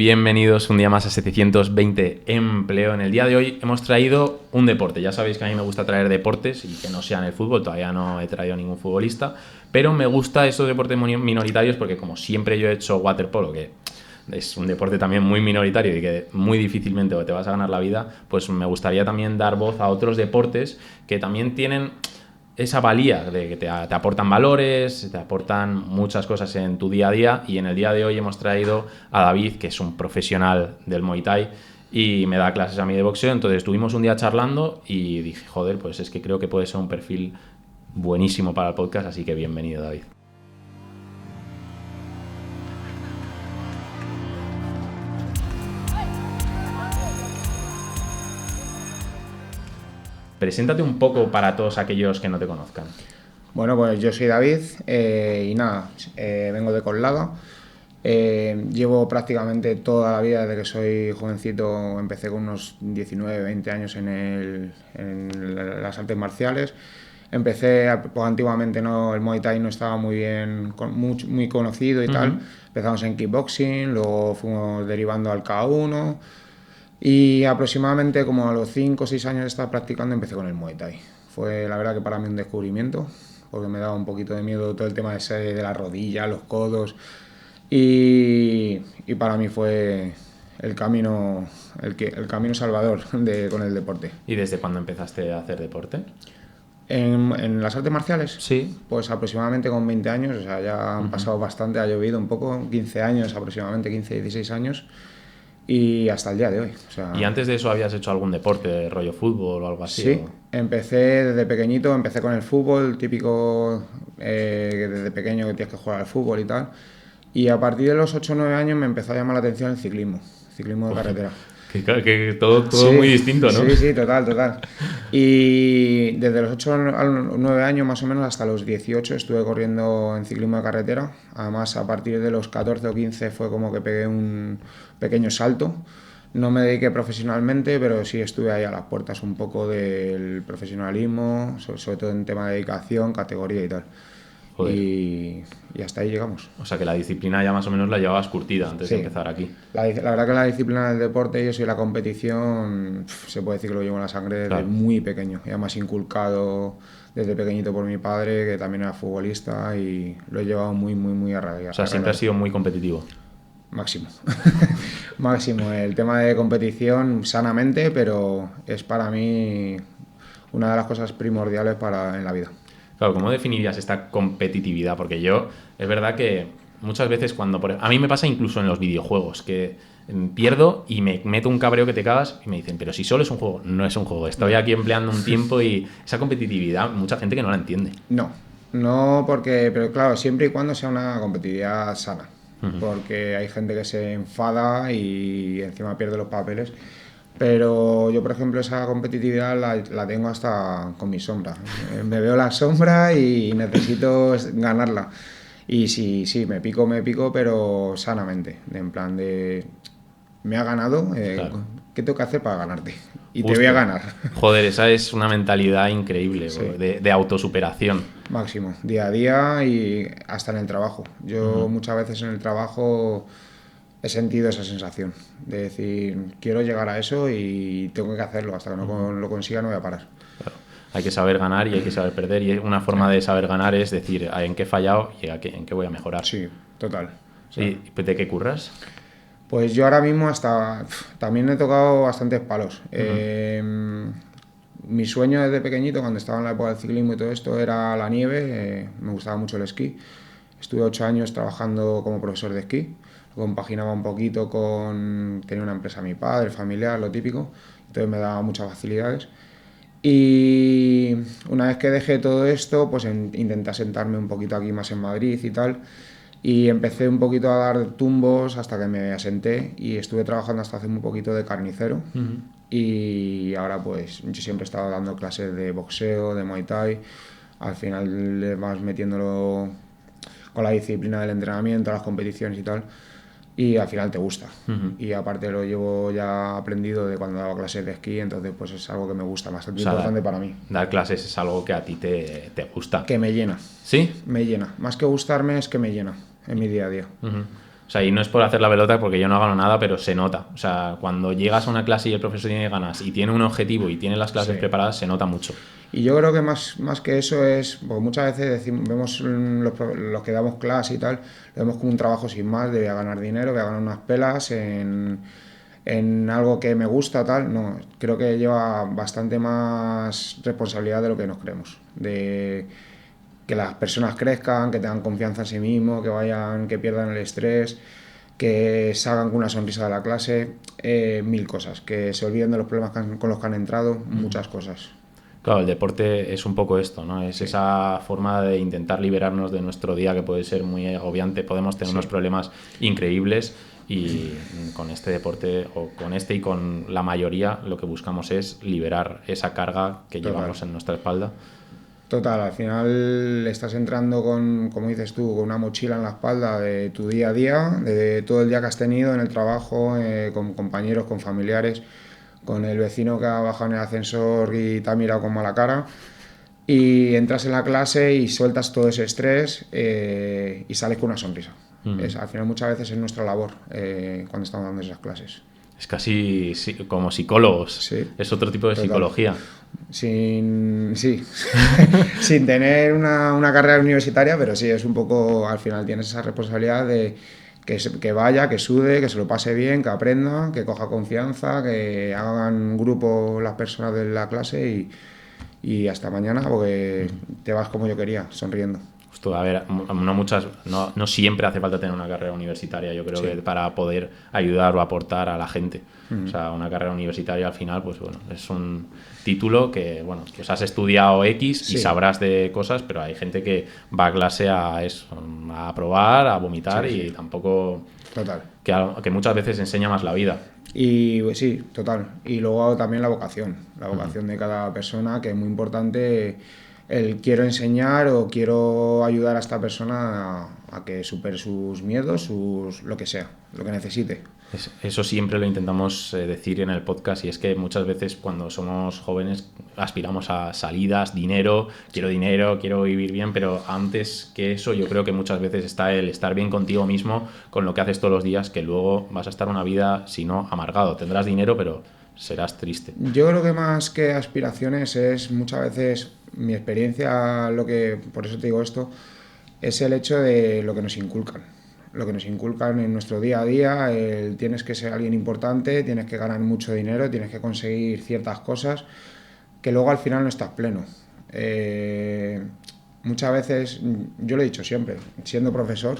Bienvenidos un día más a 720 Empleo. En el día de hoy hemos traído un deporte. Ya sabéis que a mí me gusta traer deportes y que no sean el fútbol. Todavía no he traído ningún futbolista, pero me gusta estos deportes minoritarios porque como siempre yo he hecho waterpolo, que es un deporte también muy minoritario y que muy difícilmente te vas a ganar la vida, pues me gustaría también dar voz a otros deportes que también tienen esa valía de que te aportan valores, te aportan muchas cosas en tu día a día. Y en el día de hoy hemos traído a David, que es un profesional del Muay Thai y me da clases a mí de boxeo. Entonces estuvimos un día charlando y dije, joder, pues es que creo que puede ser un perfil buenísimo para el podcast, así que bienvenido, David. Preséntate un poco para todos aquellos que no te conozcan. Bueno, pues yo soy David y nada, vengo de Coslada. Llevo prácticamente toda la vida, desde que soy jovencito, empecé con unos 19, 20 años en las artes marciales. Empecé, pues antiguamente no, el Muay Thai no estaba muy bien, muy conocido y tal. Empezamos en kickboxing, luego fuimos derivando al K1 y aproximadamente como a los 5 o 6 años de estar practicando empecé con el Muay Thai. Fue la verdad que para mí un descubrimiento, porque me daba un poquito de miedo todo el tema de la rodilla, los codos, y para mí fue el camino salvador con el deporte. ¿Y desde cuándo empezaste a hacer deporte? En las artes marciales, sí, pues aproximadamente con 20 años, o sea, ya han pasado bastante, ha llovido un poco, 15 años aproximadamente, 15, 16 años, y hasta el día de hoy. O sea, ¿y antes de eso habías hecho algún deporte, rollo fútbol o algo así? Sí, empecé desde pequeñito, empecé con el fútbol, típico que desde pequeño que tienes que jugar al fútbol y tal. Y a partir de los 8 o 9 años me empezó a llamar la atención el ciclismo de carretera. Que todo Sí, muy distinto, ¿no? Sí, total. Y desde los 8 a los 9 años más o menos hasta los 18 estuve corriendo en ciclismo de carretera. Además, a partir de los 14 o 15 fue como que pegué un pequeño salto. No me dediqué profesionalmente, pero sí estuve ahí a las puertas un poco del profesionalismo, sobre todo en tema de dedicación, categoría y tal. Y hasta ahí llegamos. O sea que la disciplina ya más o menos la llevabas curtida antes de empezar aquí. La verdad que la disciplina del deporte y eso y la competición, se puede decir que lo llevo en la sangre desde muy pequeño. Y además inculcado desde pequeñito por mi padre, que también era futbolista, y lo he llevado muy a raya. O sea, siempre has sido muy competitivo. Máximo. Máximo. El tema de competición sanamente, pero es para mí una de las cosas primordiales en la vida. Claro, ¿cómo definirías esta competitividad? Porque es verdad que muchas veces a mí me pasa incluso en los videojuegos, que pierdo y me meto un cabreo que te cagas y me dicen, pero si solo es un juego. No es un juego, estoy aquí empleando un tiempo y esa competitividad, mucha gente que no la entiende. No, pero claro, siempre y cuando sea una competitividad sana. Porque hay gente que se enfada y encima pierde los papeles. Pero yo, por ejemplo, esa competitividad la tengo hasta con mi sombra. Me veo la sombra y necesito ganarla. Y sí, me pico, pero sanamente. En plan de, me ha ganado, claro. ¿Qué tengo que hacer para ganarte? Y justo. Te voy a ganar. Joder, esa es una mentalidad increíble, sí. de autosuperación. Máximo, día a día y hasta en el trabajo. Yo muchas veces en el trabajo he sentido esa sensación de decir, quiero llegar a eso y tengo que hacerlo, hasta que no lo consiga no voy a parar. Claro. Hay que saber ganar y hay que saber perder, y una forma de saber ganar es decir, en qué he fallado y en qué voy a mejorar. Sí, total. ¿Y de qué curras? Pues yo ahora mismo también he tocado bastantes palos. Mi sueño desde pequeñito, cuando estaba en la época del ciclismo y todo esto, era la nieve. Me gustaba mucho el esquí. Estuve 8 años trabajando como profesor de esquí. Lo compaginaba un poquito tenía una empresa mi padre, familiar, lo típico. Entonces me daba muchas facilidades. Y una vez que dejé todo esto, pues intenté sentarme un poquito aquí más en Madrid y tal. Y empecé un poquito a dar tumbos hasta que me asenté y estuve trabajando hasta hace muy poquito de carnicero. Y ahora pues yo siempre he estado dando clases de boxeo, de Muay Thai. Al final le vas metiéndolo con la disciplina del entrenamiento, las competiciones y tal. Y al final te gusta. Y aparte lo llevo ya aprendido de cuando daba clases de esquí, entonces pues es algo que me gusta, bastante importante para mí. Dar clases es algo que a ti te gusta. Que me llena. ¿Sí? Me llena. Más que gustarme es que me llena en mi día a día. O sea, y no es por hacer la pelota porque yo no gano nada, pero se nota. O sea, cuando llegas a una clase y el profesor tiene ganas y tiene un objetivo y tiene las clases preparadas, se nota mucho. Y yo creo que más que eso es, porque muchas veces vemos los que damos clase y tal, lo vemos como un trabajo sin más, de voy a ganar dinero, voy a ganar unas pelas en algo que me gusta, tal. No, creo que lleva bastante más responsabilidad de lo que nos creemos. De que las personas crezcan, que tengan confianza en sí mismos, que pierdan el estrés, que salgan con una sonrisa de la clase, mil cosas, que se olviden de los problemas con los que han entrado, muchas cosas. Claro, el deporte es un poco esto, ¿no? Es esa forma de intentar liberarnos de nuestro día que puede ser muy agobiante. Podemos tener unos problemas increíbles y con este deporte, o con este y con la mayoría, lo que buscamos es liberar esa carga que llevamos en nuestra espalda. Total, al final estás entrando con, como dices tú, con una mochila en la espalda de tu día a día, de todo el día que has tenido en el trabajo, con compañeros, con familiares, con el vecino que ha bajado en el ascensor y te ha mirado con mala cara, y entras en la clase y sueltas todo ese estrés y sales con una sonrisa. Al final muchas veces es nuestra labor cuando estamos dando esas clases. Es casi como psicólogos, Sí, es otro tipo de total. psicología. Sí, sin tener una carrera universitaria, pero sí, es un poco, al final tienes esa responsabilidad de que vaya, que sude, que se lo pase bien, que aprenda, que coja confianza, que hagan grupo las personas de la clase y hasta mañana, porque te vas como yo quería, sonriendo. Justo, a ver, no siempre hace falta tener una carrera universitaria, yo creo que para poder ayudar o aportar a la gente. O sea, una carrera universitaria al final, pues bueno, es un título que, bueno, pues has estudiado X y sabrás de cosas, pero hay gente que va a clase a eso, a probar, a vomitar y tampoco... Total. Que muchas veces enseña más la vida. Y pues, sí, total. Y luego también la vocación de cada persona, que es muy importante. El quiero enseñar o quiero ayudar a esta persona a que supere sus miedos, lo que sea, lo que necesite. Eso siempre lo intentamos decir en el podcast, y es que muchas veces cuando somos jóvenes aspiramos a salidas, dinero, quiero vivir bien, pero antes que eso yo creo que muchas veces está el estar bien contigo mismo con lo que haces todos los días, que luego vas a estar una vida, si no, amargado. Tendrás dinero, pero serás triste. Yo creo que más que aspiraciones es muchas veces mi experiencia, por eso te digo esto, es el hecho de lo que nos inculcan. Lo que nos inculcan en nuestro día a día, tienes que ser alguien importante, tienes que ganar mucho dinero, tienes que conseguir ciertas cosas, que luego al final no estás pleno. Muchas veces, yo lo he dicho siempre, siendo profesor,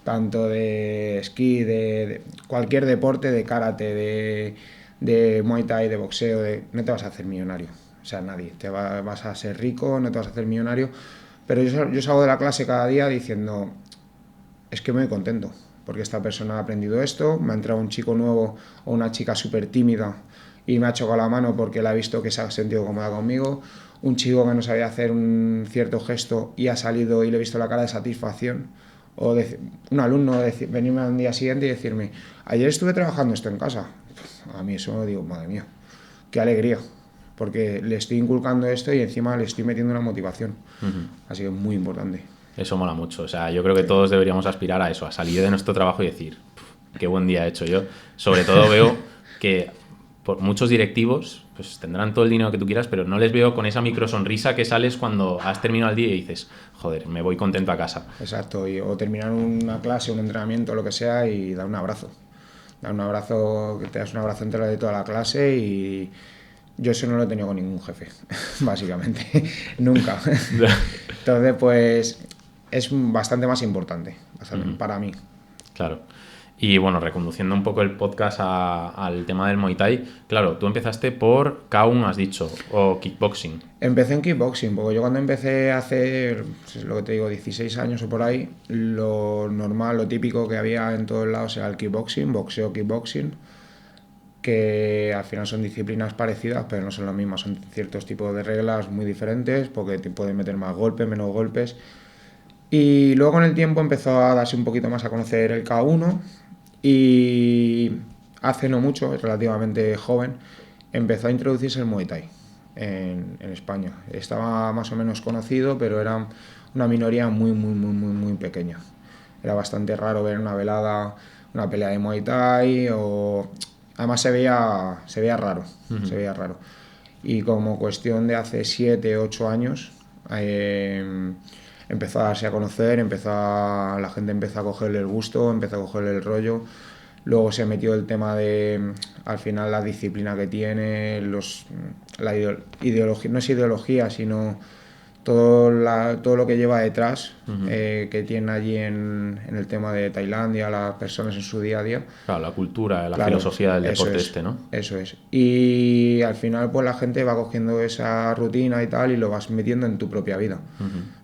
tanto de esquí, de cualquier deporte, de karate, de Muay Thai, de boxeo, no te vas a hacer millonario. O sea, nadie. Vas a ser rico, no te vas a hacer millonario. Pero yo salgo de la clase cada día diciendo, es que me voy contento, porque esta persona ha aprendido esto, me ha entrado un chico nuevo o una chica súper tímida y me ha chocado la mano porque la ha visto que se ha sentido cómoda conmigo, un chico que no sabía hacer un cierto gesto y ha salido y le he visto la cara de satisfacción, o un alumno venirme al día siguiente y decirme, ayer estuve trabajando esto en casa. A mí eso digo, madre mía, qué alegría, porque le estoy inculcando esto y encima le estoy metiendo una motivación. Así que es muy importante. Eso mola mucho. O sea, yo creo que todos deberíamos aspirar a eso, a salir de nuestro trabajo y decir, qué buen día he hecho yo. Sobre todo veo que por muchos directivos pues tendrán todo el dinero que tú quieras, pero no les veo con esa micro sonrisa que sales cuando has terminado el día y dices, joder, me voy contento a casa. Exacto, o terminar una clase, un entrenamiento, lo que sea, y dar un abrazo. Dar un abrazo, que te das un abrazo entero de toda la clase, y yo eso no lo he tenido con ningún jefe, básicamente, nunca. Entonces, pues es bastante más importante para mí. Claro. Y bueno, reconduciendo un poco el podcast al tema del Muay Thai, claro, tú empezaste por K1, has dicho, o kickboxing. Empecé en kickboxing, porque yo cuando empecé a hacer, pues lo que te digo, 16 años o por ahí, lo normal, lo típico que había en todos lados era el kickboxing, boxeo, kickboxing, que al final son disciplinas parecidas, pero no son las mismas, son ciertos tipos de reglas muy diferentes, porque te pueden meter más golpes, menos golpes. Y luego con el tiempo empezó a darse un poquito más a conocer el K1, y hace no mucho, relativamente joven, empezó a introducirse el Muay Thai en España. Estaba más o menos conocido, pero era una minoría muy pequeña. Era bastante raro ver una velada, una pelea de Muay Thai, o además se veía raro, se veía raro. Y como cuestión de hace 7, 8 años, empezó a darse a conocer, la gente empezó a cogerle el gusto, empezó a cogerle el rollo. Luego se metió el tema de, al final, la disciplina que tiene, la ideología, no es ideología, sino todo lo que lleva detrás, que tiene allí en el tema de Tailandia, las personas en su día a día. Claro, la cultura, la Claro, filosofía del eso deporte es, ¿no? eso es. Y al final pues la gente va cogiendo esa rutina y tal y lo vas metiendo en tu propia vida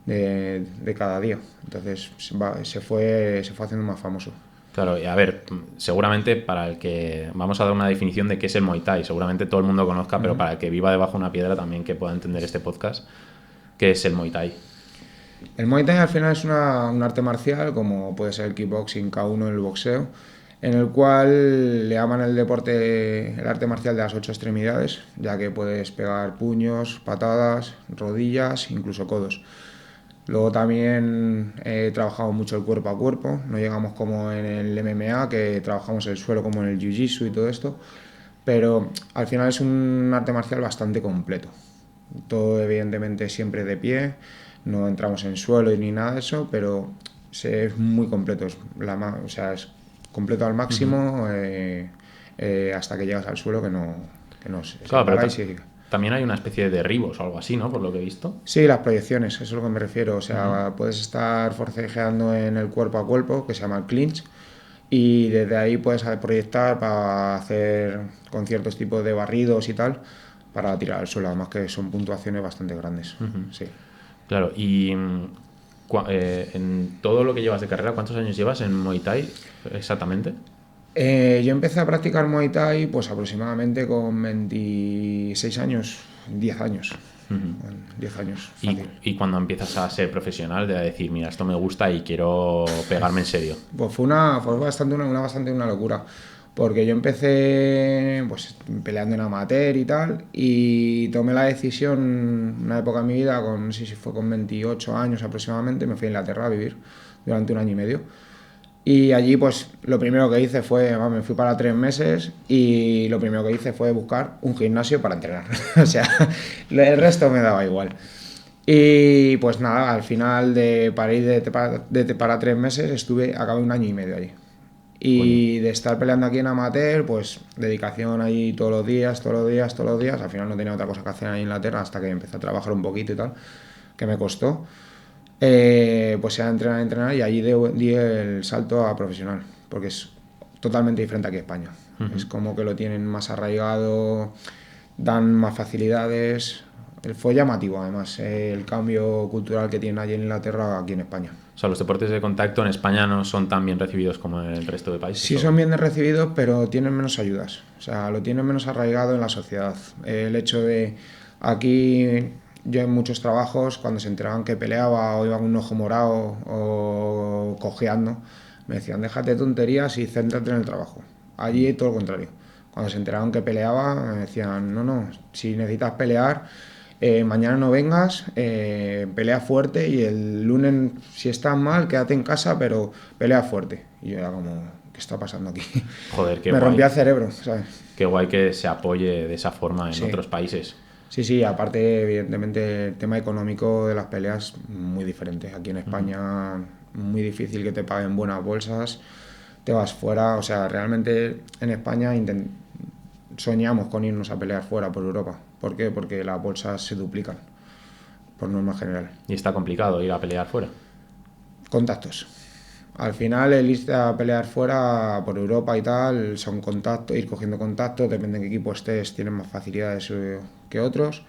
de cada día. Entonces se fue haciendo más famoso. Claro, y a ver, seguramente para el que vamos a dar una definición de qué es el Muay Thai, seguramente todo el mundo conozca, pero para el que viva debajo de una piedra también que pueda entender este podcast, ¿qué es el Muay Thai? El Muay Thai al final es un arte marcial, como puede ser el kickboxing, K1, el boxeo, en el cual le llaman el deporte, el arte marcial de las 8 extremidades, ya que puedes pegar puños, patadas, rodillas, incluso codos. Luego también he trabajado mucho el cuerpo a cuerpo, no llegamos como en el MMA, que trabajamos el suelo como en el jiu-jitsu y todo esto, pero al final es un arte marcial bastante completo. Todo evidentemente siempre de pie, no entramos en suelo ni nada de eso, pero es muy completo, o sea, es completo al máximo hasta que llegas al suelo que no se Claro, pero para y sigue. también hay una especie de derribos o algo así, ¿no? Por lo que he visto. Sí, las proyecciones, eso es a lo que me refiero. O sea, puedes estar forcejeando en el cuerpo a cuerpo, que se llama el clinch, y desde ahí puedes proyectar para hacer con ciertos tipos de barridos y tal, para tirar al suelo. Además que son puntuaciones bastante grandes. Sí. Claro, y en todo lo que llevas de carrera, ¿cuántos años llevas en Muay Thai exactamente? Yo empecé a practicar Muay Thai pues aproximadamente con 26 años, 10 años. 10 años, fácil. Y cuando empiezas a ser profesional, de decir, mira, esto me gusta y quiero pegarme en serio. Pues fue bastante una locura, porque yo empecé pues peleando en amateur y tal, y tomé la decisión, una época en mi vida, no sé si fue con 28 años aproximadamente, me fui a Inglaterra a vivir durante un año y medio. Y allí pues lo primero que hice fue, me fui para 3 meses y lo primero que hice fue buscar un gimnasio para entrenar. O sea, el resto me daba igual. Y pues nada, al final para ir para 3 meses acabé un año y medio allí. Y de estar peleando aquí en amateur, pues dedicación allí todos los días, todos los días, todos los días. Al final no tenía otra cosa que hacer en Inglaterra hasta que empecé a trabajar un poquito y tal, que me costó. Pues era entrenar y allí di el salto a profesional, porque es totalmente diferente aquí en España. Es como que lo tienen más arraigado, dan más facilidades. Fue llamativo además el cambio cultural que tienen allí en Inglaterra aquí en España. O sea, los deportes de contacto en España no son tan bien recibidos como en el resto de países. Sí son bien recibidos, pero tienen menos ayudas. O sea, lo tienen menos arraigado en la sociedad. El hecho de aquí, yo en muchos trabajos, cuando se enteraban que peleaba o iba con un ojo morado o cojeando, me decían, déjate de tonterías y céntrate en el trabajo. Allí todo lo contrario. Cuando se enteraban que peleaba, me decían, no, si necesitas pelear, mañana no vengas, pelea fuerte y el lunes, si estás mal, quédate en casa, pero pelea fuerte. Y yo era como, ¿qué está pasando aquí? Joder, qué Me guay. rompía el cerebro, ¿sabes? Qué guay que se apoye de esa forma en Sí. otros países. Sí, aparte, evidentemente, el tema económico de las peleas muy diferente. Aquí en España, muy difícil que te paguen buenas bolsas, te vas fuera, o sea, realmente en España soñamos con irnos a pelear fuera por Europa. ¿Por qué? Porque las bolsas se duplican, por norma general. Y está complicado ir a pelear fuera. Contactos. Al final el irte a pelear fuera por Europa y tal, son contactos, ir cogiendo contactos, depende de qué equipo estés, tienen más facilidades que otros,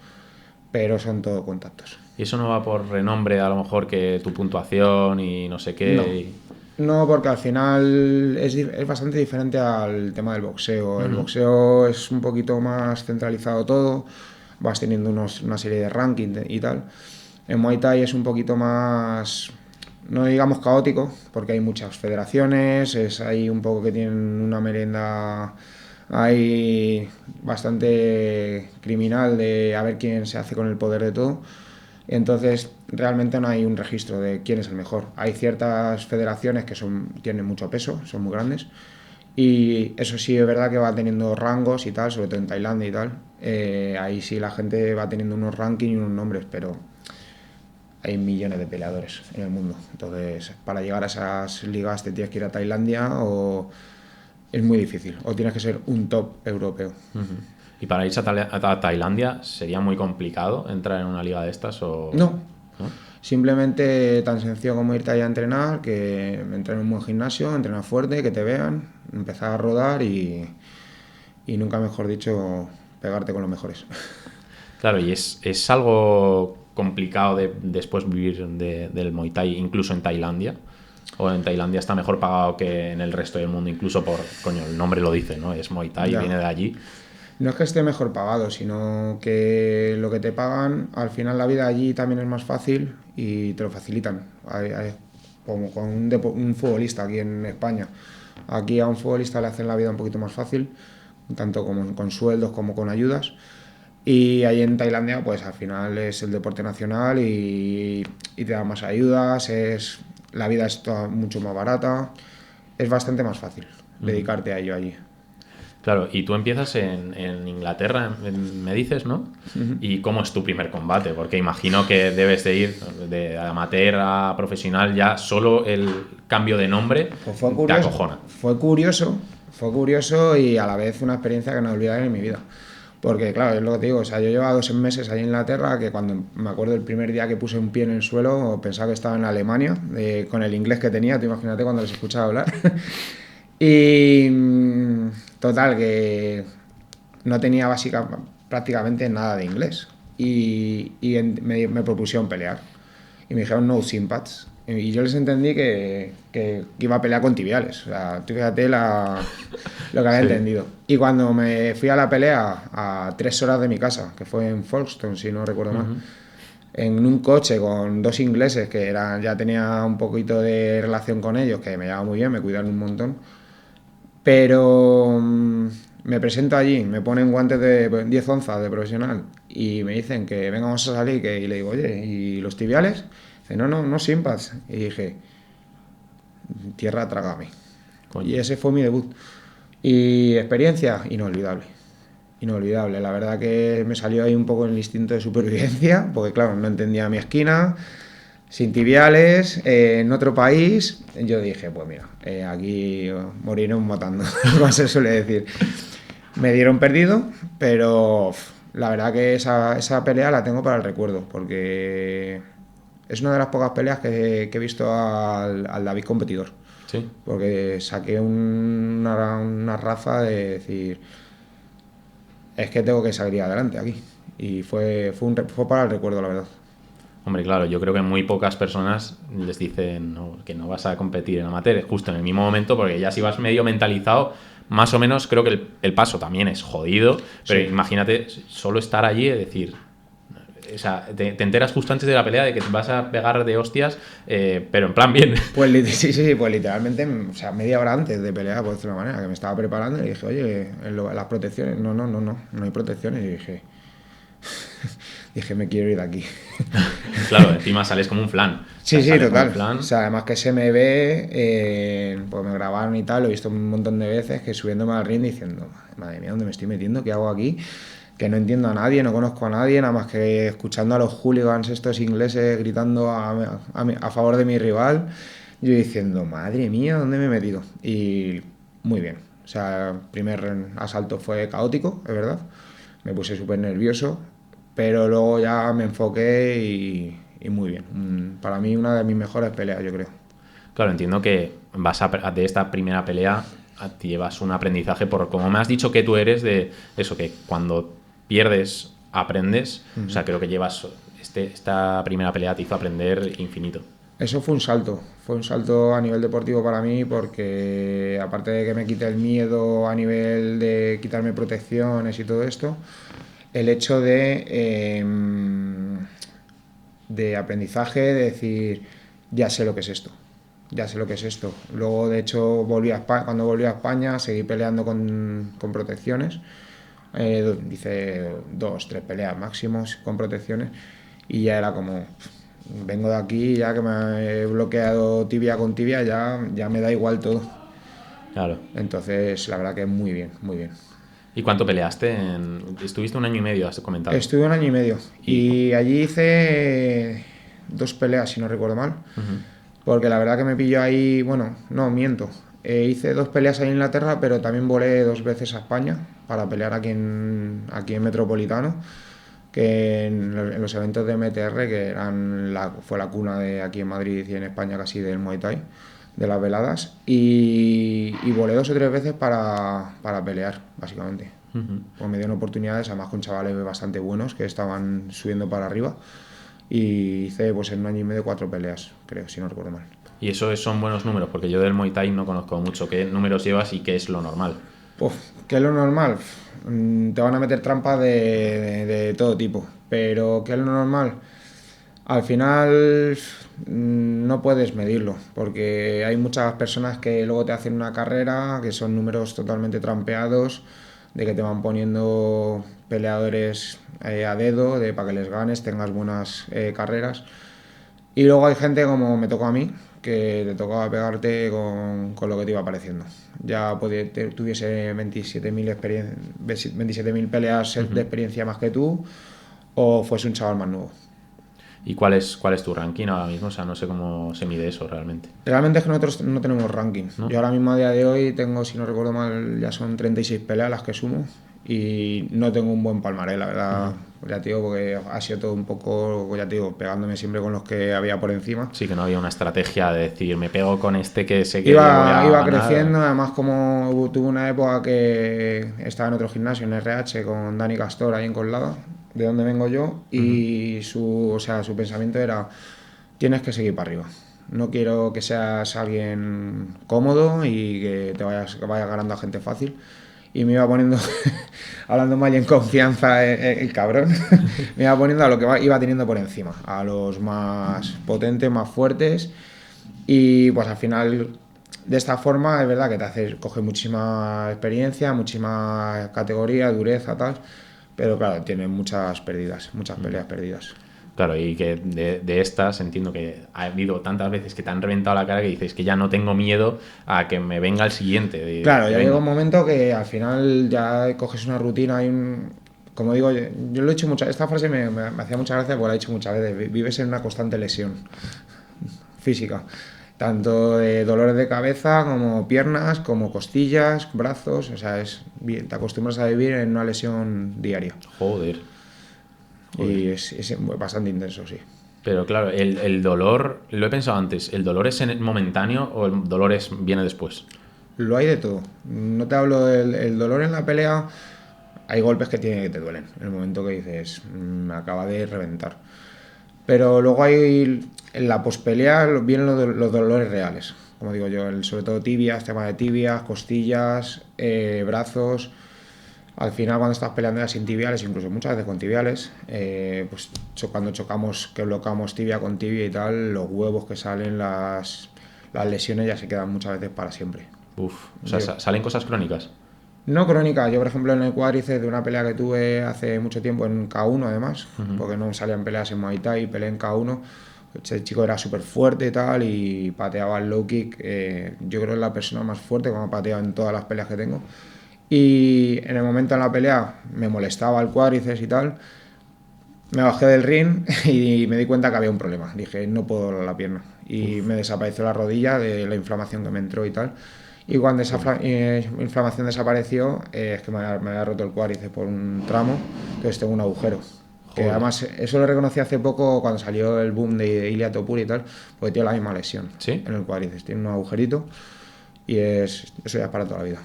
pero son todo contactos. Y eso no va por renombre, a lo mejor, que tu puntuación y no sé qué. No, porque al final es bastante diferente al tema del boxeo. El boxeo es un poquito más centralizado todo, vas teniendo una serie de rankings y tal. En Muay Thai es un poquito más, no digamos caótico, porque hay muchas federaciones, es ahí un poco que tienen una merienda ahí bastante criminal de a ver quién se hace con el poder de todo. Entonces, realmente no hay un registro de quién es el mejor. Hay ciertas federaciones que tienen mucho peso, son muy grandes, y eso sí es verdad que va teniendo rangos y tal, sobre todo en Tailandia y tal. Ahí sí la gente va teniendo unos rankings y unos nombres, pero hay millones de peleadores en el mundo. Entonces, para llegar a esas ligas te tienes que ir a Tailandia o es muy difícil, o tienes que ser un top europeo. ¿Y para irse a Tailandia sería muy complicado entrar en una liga de estas o No, no? simplemente tan sencillo como irte allá a entrenar, que entrar en un buen gimnasio, entrenar fuerte, que te vean, empezar a rodar y nunca mejor dicho, pegarte con los mejores. Claro, y es algo complicado de después vivir del Muay Thai, incluso en Tailandia. O en Tailandia está mejor pagado que en el resto del mundo, incluso por, coño, el nombre lo dice, ¿no? Es Muay Thai, Ya. viene de allí. No es que esté mejor pagado, sino que lo que te pagan, al final la vida allí también es más fácil y te lo facilitan. Como con un futbolista aquí en España. Aquí a un futbolista le hacen la vida un poquito más fácil, tanto como con sueldos como con ayudas. Y ahí en Tailandia, pues al final es el deporte nacional y te dan más ayudas, la vida es mucho más barata, es bastante más fácil dedicarte a ello allí. Claro, y tú empiezas en Inglaterra, me dices, ¿no? ¿Y cómo es tu primer combate? Porque imagino que debes de ir de amateur a profesional, ya solo el cambio de nombre Pues te acojona. fue curioso y a la vez una experiencia que no olvidaré en mi vida. Porque, claro, es lo que te digo, o sea, yo llevaba 2 meses ahí en Inglaterra, que cuando me acuerdo el primer día que puse un pie en el suelo, pensaba que estaba en Alemania, con el inglés que tenía, tú imagínate cuando les escuchaba hablar. Y total, que no tenía prácticamente nada de inglés. Me propusieron pelear. Y me dijeron no sympats. Y yo les entendí que iba a pelear con tibiales. O sea, tú fíjate lo que había Sí. entendido. Y cuando me fui a la pelea a 3 horas de mi casa, que fue en Folkestone, si no recuerdo mal, en un coche con 2 ingleses que ya tenía un poquito de relación con ellos, que me llevaba muy bien, me cuidaron un montón. Pero me presento allí, me ponen guantes de 10 onzas de profesional y me dicen que venga, vamos a salir, y le digo, oye, ¿y los tibiales? Dice, no, no, no simpas. Y dije, tierra, trágame. Coño. Y ese fue mi debut. Y experiencia, inolvidable. Inolvidable. La verdad que me salió ahí un poco el instinto de supervivencia, porque claro, no entendía mi esquina, sin tibiales, en otro país. Yo dije, pues mira, aquí moriremos matando, como se suele decir. Me dieron perdido, pero la verdad que esa pelea la tengo para el recuerdo, porque es una de las pocas peleas que he visto al David competidor. Sí. Porque saqué una raza de decir, es que tengo que salir adelante aquí. Y fue para el recuerdo, la verdad. Hombre, claro, yo creo que muy pocas personas les dicen no, que no vas a competir en amateur justo en el mismo momento, porque ya si vas medio mentalizado, más o menos creo que el paso también es jodido, pero Sí. imagínate solo estar allí y decir, o sea, te enteras justo antes de la pelea de que te vas a pegar de hostias, pero en plan bien. Pues sí, pues literalmente, o sea, media hora antes de pelear, por decirlo de una manera, que me estaba preparando y dije, oye, las protecciones, no hay protecciones. Y dije, me quiero ir de aquí. Claro, encima sales como un flan. O sea, Sí, sales como un total. flan. O sea, además que se me ve, pues me grabaron y tal, lo he visto un montón de veces, que subiéndome al ring diciendo, madre mía, ¿dónde me estoy metiendo? ¿Qué hago aquí? Que no entiendo a nadie, no conozco a nadie, nada más que escuchando a los hooligans estos ingleses gritando a favor de mi rival. Yo diciendo, madre mía, ¿dónde me he metido? Y muy bien. O sea, el primer asalto fue caótico, es verdad. Me puse súper nervioso, pero luego ya me enfoqué y muy bien. Para mí una de mis mejores peleas, yo creo. Claro, entiendo que de esta primera pelea te llevas un aprendizaje por como me has dicho que tú eres de eso, que cuando pierdes aprendes. O sea, creo que llevas esta primera pelea te hizo aprender infinito. Eso fue un salto a nivel deportivo para mí porque aparte de que me quite el miedo a nivel de quitarme protecciones y todo esto, el hecho de aprendizaje, de decir, ya sé lo que es esto, ya sé lo que es esto. Luego, de hecho, cuando volví a España, seguí peleando con protecciones, hice 2, 3 peleas máximos con protecciones. y ya era como, vengo de aquí, ya que me he bloqueado tibia con tibia, ya me da igual todo. Claro. Entonces, la verdad que muy bien, muy bien. ¿Y cuánto peleaste? Estuviste un año y medio, has comentado. Estuve un año y medio Y... y allí hice 2 peleas, si no recuerdo mal, porque la verdad que me pilló ahí, bueno, no, miento. Hice 2 peleas ahí en Inglaterra, pero también volé 2 veces a España para pelear aquí en Metropolitano, que en los eventos de MTR, que fue la cuna de aquí en Madrid y en España casi del Muay Thai, de las veladas, y volé 2 o 3 veces para pelear, básicamente. Pues me dieron oportunidades, además con chavales bastante buenos que estaban subiendo para arriba, y hice pues en un año y medio 4 peleas, creo, si no recuerdo mal. Y eso son buenos números, porque yo del Muay Thai no conozco mucho. ¿Qué números llevas y qué es lo normal? Pues, ¿qué es lo normal? Te van a meter trampas de todo tipo, pero ¿qué es lo normal? Al final no puedes medirlo, porque hay muchas personas que luego te hacen una carrera, que son números totalmente trampeados, de que te van poniendo peleadores a dedo, para que les ganes, tengas buenas carreras. Y luego hay gente como me tocó a mí, que te tocaba pegarte con lo que te iba apareciendo. Ya tuviese 27.000 peleas de experiencia más que tú, o fuese un chaval más nuevo. ¿Y cuál es tu ranking ahora mismo? O sea, no sé cómo se mide eso realmente. Realmente es que nosotros no tenemos ranking. ¿No? Yo ahora mismo a día de hoy tengo, si no recuerdo mal, ya son 36 peleas las que sumo, y no tengo un buen palmarés, la verdad. Ya te digo, porque ha sido todo un poco, ya te digo, pegándome siempre con los que había por encima. Sí, que no había una estrategia de decir, me pego con este que sé que le voy a Iba ganar. creciendo, además como tuve una época que estaba en otro gimnasio, en RH, con Dani Castor, ahí en Coslada, de donde vengo yo, y su pensamiento era, tienes que seguir para arriba. No quiero que seas alguien cómodo y que vayas ganando a gente fácil. Y me iba poniendo, hablando mal y en confianza, el cabrón, me iba poniendo a lo que iba teniendo por encima, a los más potentes, más fuertes. Y pues al final, de esta forma, es verdad que coge muchísima experiencia, muchísima categoría, dureza, tal, pero claro, tiene muchas pérdidas, muchas peleas perdidas. Claro, y que de estas entiendo que ha habido tantas veces que te han reventado la cara que dices que ya no tengo miedo a que me venga el siguiente. Claro, ya llega un momento que al final ya coges una rutina y como digo, yo lo he hecho muchas. Esta frase me hacía mucha gracia porque la he hecho muchas veces. Vives en una constante lesión física, tanto de dolores de cabeza como piernas, como costillas, brazos. O sea, te acostumbras a vivir en una lesión diaria. Joder. Y es bastante intenso, sí. Pero claro, el dolor, lo he pensado antes, ¿el dolor es momentáneo o el dolor viene después? Lo hay de todo. No te hablo del dolor en la pelea. Hay golpes que te duelen. En el momento que dices, me acaba de reventar. Pero luego en la pospelea vienen los dolores reales. Como digo yo, sobre todo tibias, tema de tibias, costillas, brazos. Al final, cuando estás peleando ya sin tibiales, incluso muchas veces con tibiales, pues cuando chocamos, que bloqueamos tibia con tibia y tal, los huevos que salen, las lesiones ya se quedan muchas veces para siempre. Uf, o sea, ¿salen cosas crónicas? No crónica, yo por ejemplo en el cuádriceps de una pelea que tuve hace mucho tiempo en K1 además, porque no salían peleas en Muay Thai, peleé en K1, ese chico era súper fuerte y tal, y pateaba el low kick, yo creo que es la persona más fuerte que me ha pateado en todas las peleas que tengo, y en el momento de la pelea me molestaba el cuádriceps y tal, me bajé del ring y me di cuenta que había un problema, dije no puedo doblar la pierna, y me desapareció la rodilla de la inflamación que me entró y tal. Y cuando esa inflamación desapareció, es que me había roto el cuádriceps por un tramo, entonces tengo un agujero. Que además, eso lo reconocí hace poco cuando salió el boom de Ilia Topuria y tal, porque tiene la misma lesión. ¿Sí? En el cuádriceps. Tiene un agujerito y eso ya es para toda la vida.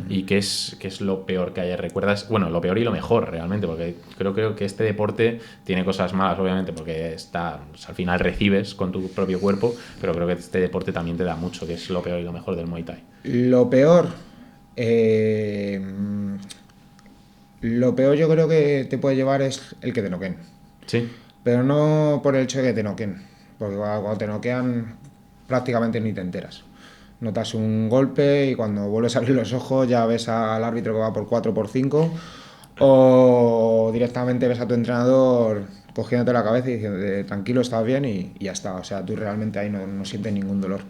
¿Y qué es lo peor que haya? ¿Recuerdas? Bueno, lo peor y lo mejor realmente, porque creo que este deporte tiene cosas malas, obviamente, porque al final recibes con tu propio cuerpo, pero creo que este deporte también te da mucho, que es lo peor y lo mejor del Muay Thai. Lo peor yo creo que te puede llevar es el que te noqueen. Sí. Pero no por el hecho de que te noqueen, porque cuando te noquean prácticamente ni te enteras. Notas un golpe y cuando vuelves a abrir los ojos ya ves al árbitro que va por 4 por 5, o directamente ves a tu entrenador cogiéndote la cabeza y diciendo, tranquilo, estás bien y ya está. O sea, tú realmente ahí no sientes ningún dolor.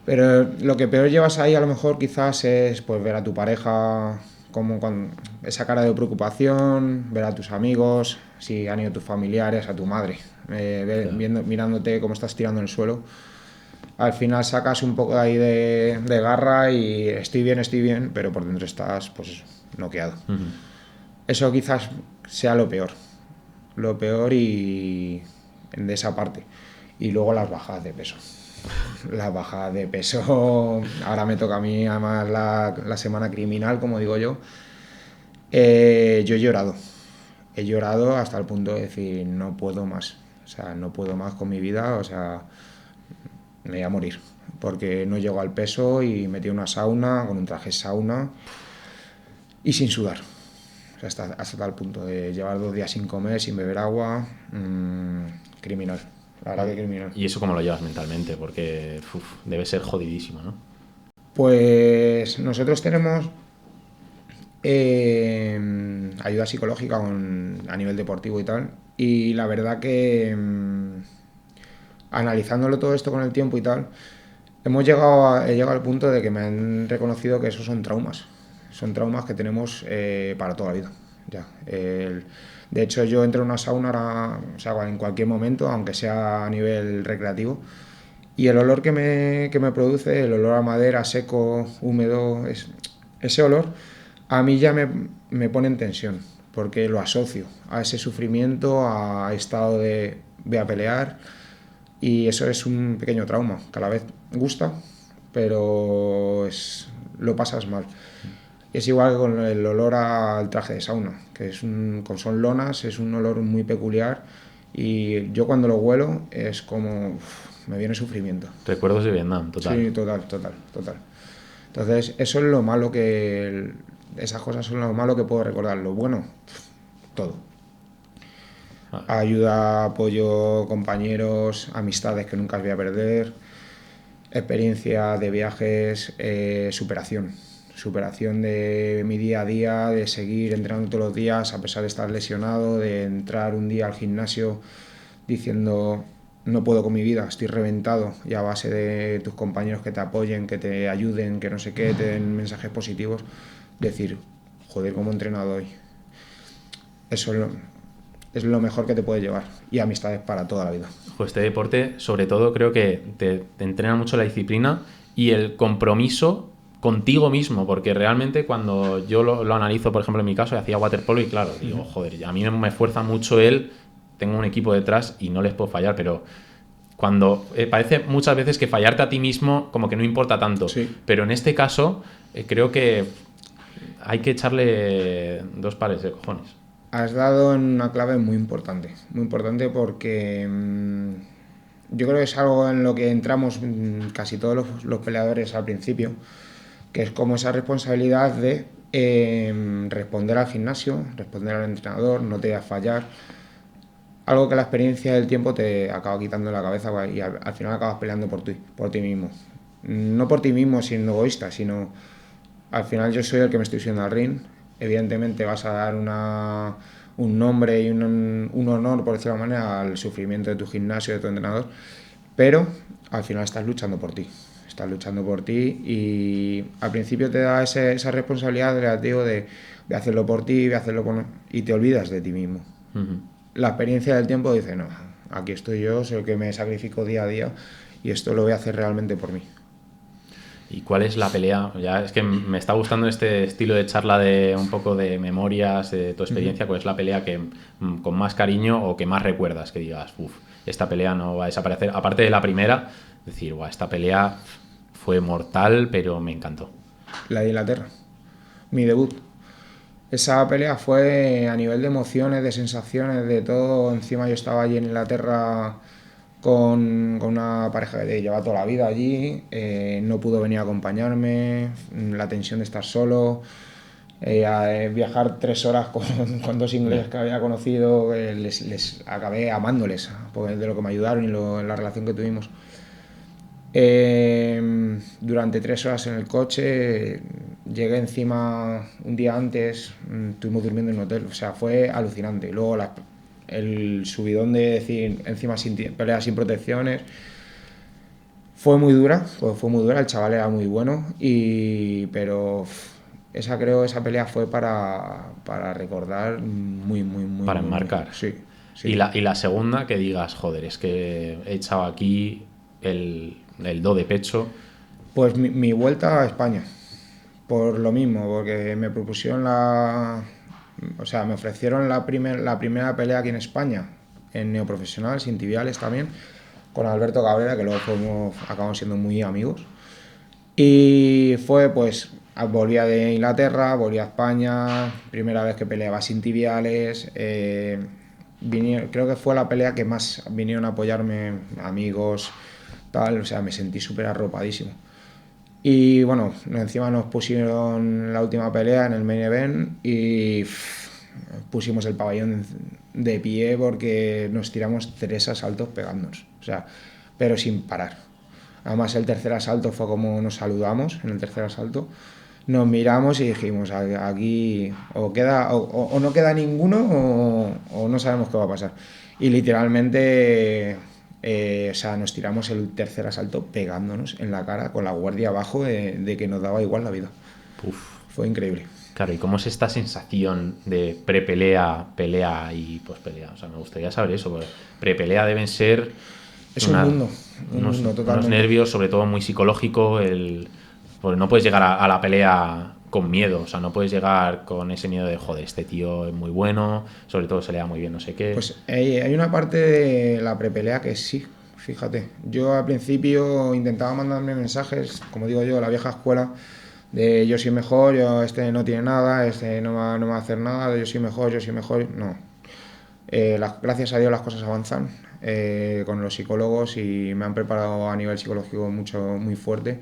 Pero lo que peor llevas ahí a lo mejor quizás es pues ver a tu pareja como con esa cara de preocupación, ver a tus amigos, si han ido tus familiares, a tu madre, mirándote cómo estás tirando en el suelo. Al final sacas un poco ahí de garra y estoy bien, pero por dentro estás pues eso, noqueado. Eso quizás sea lo peor y de esa parte. Y luego las bajadas de peso. Las bajadas de peso, ahora me toca a mí además la semana criminal, como digo yo. Yo he llorado hasta el punto de decir no puedo más, o sea, no puedo más con mi vida, o sea, me voy a morir, porque no llego al peso y metí una sauna, con un traje sauna y sin sudar. O sea, hasta tal punto de llevar 2 días sin comer, sin beber agua, criminal. La verdad que criminal. ¿Y eso cómo lo llevas mentalmente? Porque debe ser jodidísimo, ¿no? Pues nosotros tenemos ayuda psicológica a nivel deportivo y tal. Y la verdad que analizándolo todo esto con el tiempo y tal, he llegado al punto de que me han reconocido que esos son traumas. Son traumas que tenemos para toda la vida. Ya. De hecho, yo entro en una sauna ahora, o sea, en cualquier momento, aunque sea a nivel recreativo, y el olor que me produce, el olor a madera, seco, húmedo, ese olor a mí ya me pone en tensión, porque lo asocio a ese sufrimiento, a estado de voy a pelear, y eso es un pequeño trauma, que a la vez gusta, pero lo pasas mal. Es igual que con el olor al traje de sauna, que son lonas, es un olor muy peculiar, y yo cuando lo huelo es como me viene sufrimiento. Recuerdos de Vietnam, total. Sí, total. Entonces, eso es lo malo esas cosas son lo malo que puedo recordar. Lo bueno, todo. Ayuda, apoyo, compañeros, amistades que nunca voy a perder, experiencia de viajes, superación de mi día a día, de seguir entrenando todos los días a pesar de estar lesionado, de entrar un día al gimnasio diciendo no puedo con mi vida, estoy reventado, y a base de tus compañeros que te apoyen, que te ayuden, que no sé qué, te den mensajes positivos, decir, joder, cómo he entrenado hoy. Eso es lo mejor que te puede llevar, y amistades para toda la vida. Pues este deporte, sobre todo, creo que te entrena mucho la disciplina y el compromiso contigo mismo, porque realmente cuando yo lo analizo, por ejemplo, en mi caso, hacía waterpolo y claro, digo, joder, a mí me fuerza mucho tengo un equipo detrás y no les puedo fallar, pero cuando parece muchas veces que fallarte a ti mismo como que no importa tanto, sí. Pero en este caso creo que hay que echarle 2 pares de cojones. Has dado en una clave muy importante porque yo creo que es algo en lo que entramos casi todos los peleadores al principio, que es como esa responsabilidad de responder al gimnasio, responder al entrenador, no te voy a fallar. Algo que la experiencia del tiempo te acaba quitando la cabeza y al final acabas peleando por ti mismo. No por ti mismo siendo egoísta, sino al final yo soy el que me estoy subiendo al ring. Evidentemente vas a dar un nombre y un honor, por decirlo de alguna manera, al sufrimiento de tu gimnasio, de tu entrenador, pero al final estás luchando por ti. Estás luchando por ti y al principio te da esa responsabilidad de hacerlo por ti, y te olvidas de ti mismo. La experiencia del tiempo dice, no, aquí estoy yo, soy el que me sacrifico día a día y esto lo voy a hacer realmente por mí. ¿Y cuál es la pelea? Ya es que me está gustando este estilo de charla de un poco de memorias, de tu experiencia. ¿Cuál es la pelea que con más cariño o que más recuerdas? Que digas, esta pelea no va a desaparecer. Aparte de la primera, decir, esta pelea fue mortal, pero me encantó. La de Inglaterra, mi debut. Esa pelea fue a nivel de emociones, de sensaciones, de todo. Encima yo estaba allí en Inglaterra con una pareja que lleva toda la vida allí, no pudo venir a acompañarme, la tensión de estar solo, viajar 3 horas con 2 ingleses que había conocido, les acabé amándoles de lo que me ayudaron y la relación que tuvimos. Durante 3 horas en el coche, llegué encima un día antes, estuvimos durmiendo en un hotel, o sea, fue alucinante. Luego el subidón de decir encima pelea sin protecciones. Fue muy dura, el chaval era muy bueno, pero esa pelea fue para recordar muy. Para Muy, enmarcar. sí, sí. Y la segunda, que digas, joder, es que he echado aquí el do de pecho. Pues mi vuelta a España, por lo mismo, porque me propusieron me ofrecieron la primera pelea aquí en España, en neoprofesional, sin tibiales también, con Alberto Cabrera, que luego acabamos siendo muy amigos. Y fue pues, volvía de Inglaterra, volvía a España, primera vez que peleaba sin tibiales. Creo que fue la pelea que más vinieron a apoyarme amigos, tal, o sea, me sentí súper arropadísimo. Y bueno, encima nos pusieron la última pelea en el main event y pusimos el pabellón de pie porque nos tiramos 3 asaltos pegándonos, o sea, pero sin parar. Además el tercer asalto fue como nos saludamos, en el tercer asalto nos miramos y dijimos, aquí o no queda ninguno o no sabemos qué va a pasar. Y literalmente nos tiramos el tercer asalto pegándonos en la cara con la guardia abajo de que nos daba igual la vida. Uf. Fue increíble. Claro, ¿y cómo es esta sensación de prepelea, pelea y pospelea? O sea, me gustaría saber eso, porque prepelea deben ser es un mundo totalmente. Unos nervios, sobre todo muy psicológico, porque no puedes llegar a la pelea con miedo, o sea, no puedes llegar con ese miedo de, joder, este tío es muy bueno, sobre todo se le da muy bien no sé qué. Pues hay una parte de la prepelea que sí, fíjate. Yo al principio intentaba mandarme mensajes, como digo yo, la vieja escuela, de yo soy mejor, este no tiene nada, este no va a hacer nada, yo soy mejor, no. Gracias a Dios las cosas avanzan con los psicólogos y me han preparado a nivel psicológico muy fuerte.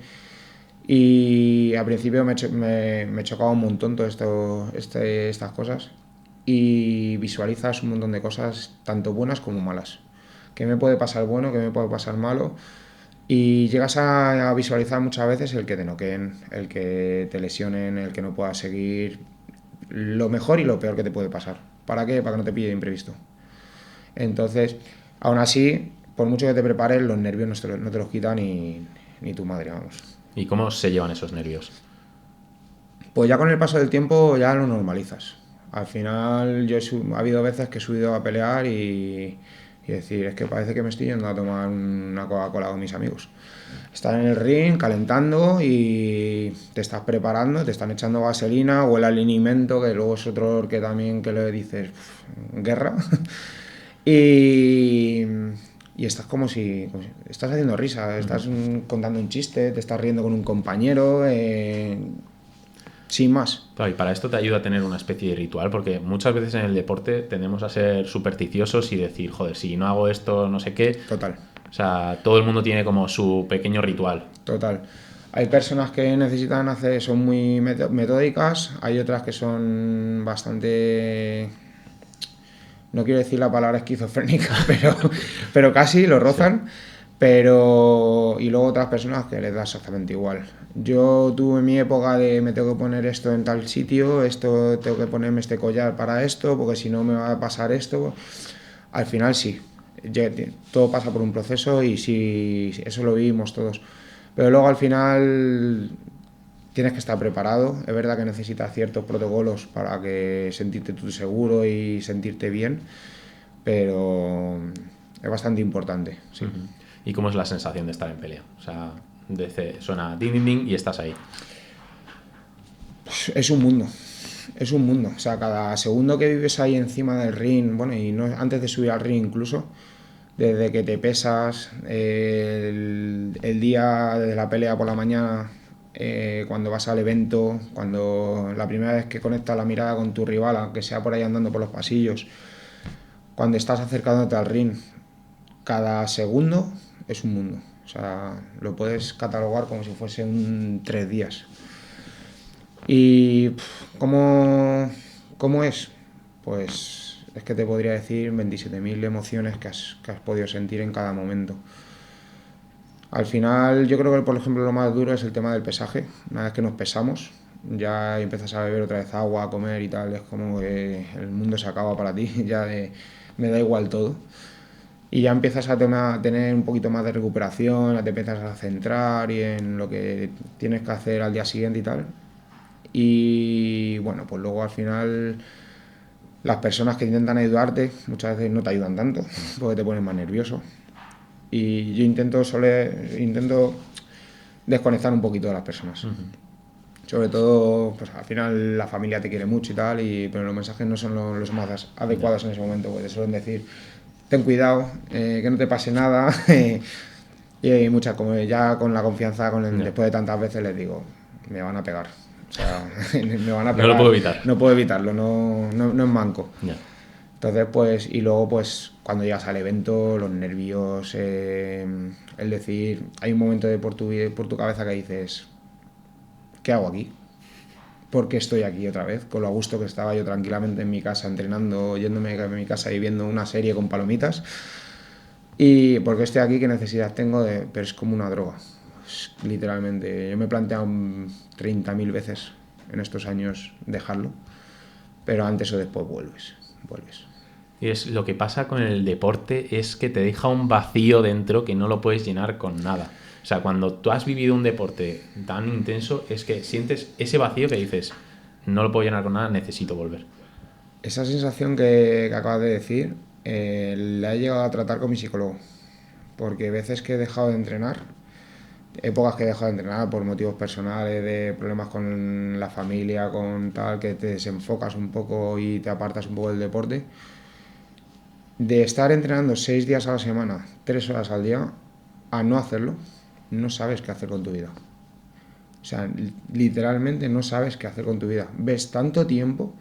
Y al principio me chocaba un montón todo estas cosas y visualizas un montón de cosas, tanto buenas como malas. ¿Qué me puede pasar bueno? ¿Qué me puede pasar malo? Y llegas a visualizar muchas veces el que te noqueen, el que te lesionen, el que no puedas seguir, lo mejor y lo peor que te puede pasar. ¿Para qué? Para que no te pille de imprevisto. Entonces, aún así, por mucho que te prepares, los nervios no te los quita ni tu madre, vamos. ¿Y cómo se llevan esos nervios? Pues ya con el paso del tiempo ya lo normalizas. Al final ha habido veces que he subido a pelear y decir, es que parece que me estoy yendo a tomar una Coca-Cola con mis amigos. Estar en el ring calentando y te estás preparando, te están echando vaselina o el alimento, que luego es otro que también que le dices, guerra. y estás como si estás haciendo risa, estás contando un chiste, te estás riendo con un compañero, sin más. Claro, y para esto te ayuda a tener una especie de ritual, porque muchas veces en el deporte tendemos a ser supersticiosos y decir, joder, si no hago esto, no sé qué. Total. O sea, todo el mundo tiene como su pequeño ritual. Total. Hay personas que necesitan son muy metódicas, hay otras que son bastante... No quiero decir la palabra esquizofrénica, pero casi lo rozan. Sí. Y luego otras personas que les da exactamente igual. Yo tuve mi época de me tengo que poner esto en tal sitio, tengo que ponerme este collar para esto, porque si no me va a pasar esto. Al final sí, todo pasa por un proceso y sí, eso lo vivimos todos. Pero luego al final tienes que estar preparado. Es verdad que necesitas ciertos protocolos para que sentirte tú seguro y sentirte bien, pero es bastante importante. Sí. Uh-huh. ¿Y cómo es la sensación de estar en pelea? O sea, suena ding, ding, ding y estás ahí. Es un mundo. Es un mundo. O sea, cada segundo que vives ahí encima del ring, bueno, y no, antes de subir al ring incluso, desde que te pesas, el día de la pelea por la mañana, cuando vas al evento, cuando la primera vez que conectas la mirada con tu rival, aunque sea por ahí andando por los pasillos, cuando estás acercándote al ring, cada segundo es un mundo. O sea, lo puedes catalogar como si fuesen 3 días. ¿Y cómo es? Pues es que te podría decir 27.000 emociones que has podido sentir en cada momento. Al final, yo creo que, por ejemplo, lo más duro es el tema del pesaje. Una vez que nos pesamos, ya empiezas a beber otra vez agua, a comer y tal, es como que el mundo se acaba para ti, ya me da igual todo. Y ya empiezas a tener un poquito más de recuperación, ya te empiezas a centrar y en lo que tienes que hacer al día siguiente y tal. Y bueno, pues luego al final las personas que intentan ayudarte muchas veces no te ayudan tanto porque te pones más nervioso. Y yo intento desconectar un poquito de las personas. Sobre todo, pues al final la familia te quiere mucho y tal, pero los mensajes no son los más adecuados en ese momento, porque te suelen decir, ten cuidado, que no te pase nada. Y hay muchas, como ya con la confianza, después de tantas veces les digo, me van a pegar. O sea, me van a pegar. No lo puedo evitar. No puedo evitarlo, no es manco. Ya. Entonces, pues, y luego, pues, cuando llegas al evento, los nervios, el decir, hay un momento por tu cabeza que dices, ¿qué hago aquí? ¿Por qué estoy aquí otra vez? Con lo a gusto que estaba yo tranquilamente en mi casa entrenando, yéndome a mi casa y viendo una serie con palomitas. Y ¿por qué estoy aquí? ¿Qué necesidad tengo de...? Pero es como una droga, literalmente. Yo me he planteado 30.000 veces en estos años dejarlo, pero antes o después vuelves. Y es lo que pasa con el deporte, es que te deja un vacío dentro que no lo puedes llenar con nada. O sea, cuando tú has vivido un deporte tan intenso, es que sientes ese vacío que dices, no lo puedo llenar con nada, necesito volver. Esa sensación que acabas de decir, la he llegado a tratar con mi psicólogo. Porque veces que he dejado de entrenar, épocas que he dejado de entrenar por motivos personales, de problemas con la familia, con tal, que te desenfocas un poco y te apartas un poco del deporte, de estar entrenando 6 días a la semana, 3 horas al día, a no hacerlo, no sabes qué hacer con tu vida. O sea, literalmente no sabes qué hacer con tu vida. Ves tanto tiempo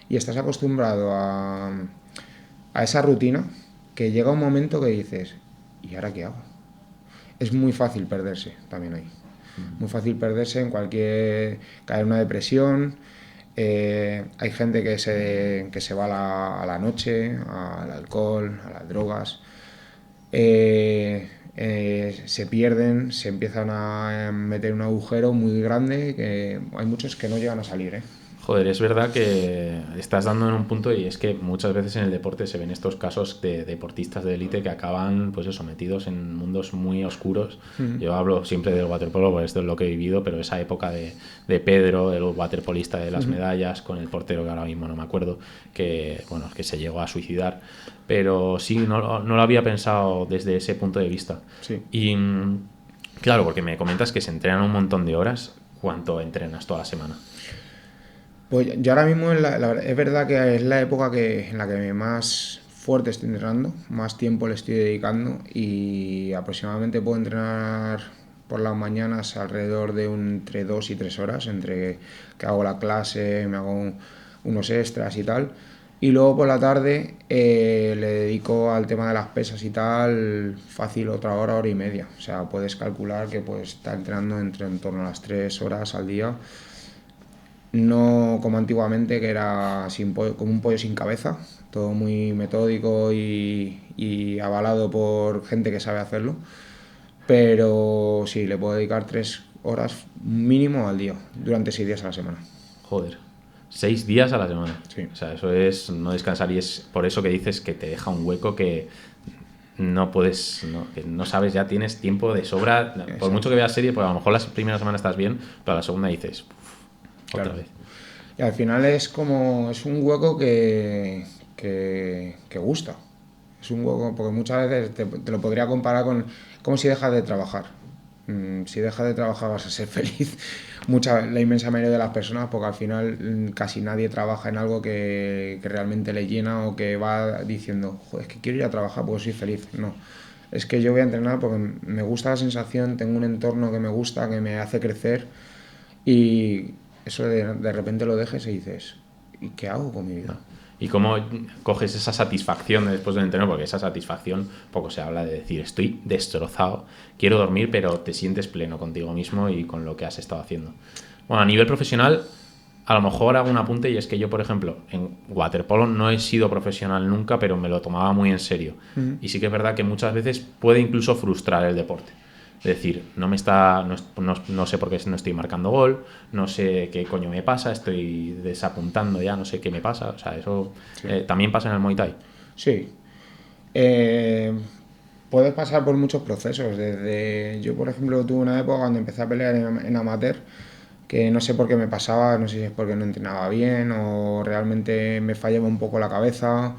y estás acostumbrado a esa rutina que llega un momento que dices, ¿y ahora qué hago? Es muy fácil perderse también ahí. Muy fácil perderse en caer en una depresión. Hay gente que se va a la noche, al alcohol, a las drogas. Se pierden, se empiezan a meter en un agujero muy grande que hay muchos que no llegan a salir, ¿eh? Joder, es verdad que estás dando en un punto y es que muchas veces en el deporte se ven estos casos de deportistas de élite que acaban, pues eso, metidos en mundos muy oscuros. Yo hablo siempre del waterpolo, porque esto es lo que he vivido, pero esa época de Pedro, el waterpolista de las medallas, con el portero que ahora mismo no me acuerdo, que bueno, que se llegó a suicidar. Pero sí, no lo había pensado desde ese punto de vista. Sí. Y claro, porque me comentas que se entrenan un montón de horas. ¿Cuánto entrenas toda la semana? Pues yo ahora mismo es verdad que es la época en la que más fuerte estoy entrenando, más tiempo le estoy dedicando y aproximadamente puedo entrenar por las mañanas alrededor de entre 2 y 3 horas, entre que hago la clase, me hago unos extras y tal. Y luego por la tarde le dedico al tema de las pesas y tal, fácil otra hora, hora y media. O sea, puedes calcular que puedes estar entrenando en torno a las 3 horas al día. No como antiguamente, que era como un pollo sin cabeza, todo muy metódico y avalado por gente que sabe hacerlo. Pero sí, le puedo dedicar 3 horas mínimo al día, durante 6 días a la semana. Joder, 6 días a la semana. Sí. O sea, eso es no descansar y es por eso que dices que te deja un hueco que no puedes, que no sabes, ya tienes tiempo de sobra. Exacto. Por mucho que veas serie, pues a lo mejor las primeras semanas estás bien, pero a la segunda dices, otra Claro. vez. Y al final es un hueco que gusta. Es un hueco, porque muchas veces te lo podría comparar con como si dejas de trabajar. Si dejas de trabajar vas a ser feliz. La inmensa mayoría de las personas, porque al final casi nadie trabaja en algo que realmente le llena o que va diciendo, joder, es que quiero ir a trabajar porque soy feliz. No, es que yo voy a entrenar porque me gusta la sensación, tengo un entorno que me gusta, que me hace crecer y eso de repente lo dejes y dices, ¿y qué hago con mi vida? ¿Y cómo coges esa satisfacción después del entreno? Porque esa satisfacción, poco se habla de decir, estoy destrozado, quiero dormir, pero te sientes pleno contigo mismo y con lo que has estado haciendo. Bueno, a nivel profesional, a lo mejor hago un apunte y es que yo, por ejemplo, en waterpolo no he sido profesional nunca, pero me lo tomaba muy en serio. Y sí que es verdad que muchas veces puede incluso frustrar el deporte. Es decir, no sé por qué no estoy marcando gol, no sé qué coño me pasa, estoy desapuntando ya, no sé qué me pasa. O sea, eso Sí. también pasa en el Muay Thai. Sí. Eh, Puedes pasar por muchos procesos. Desde yo, por ejemplo, tuve una época cuando empecé a pelear en amateur, que no sé por qué me pasaba, no sé si es porque no entrenaba bien o realmente me fallaba un poco la cabeza,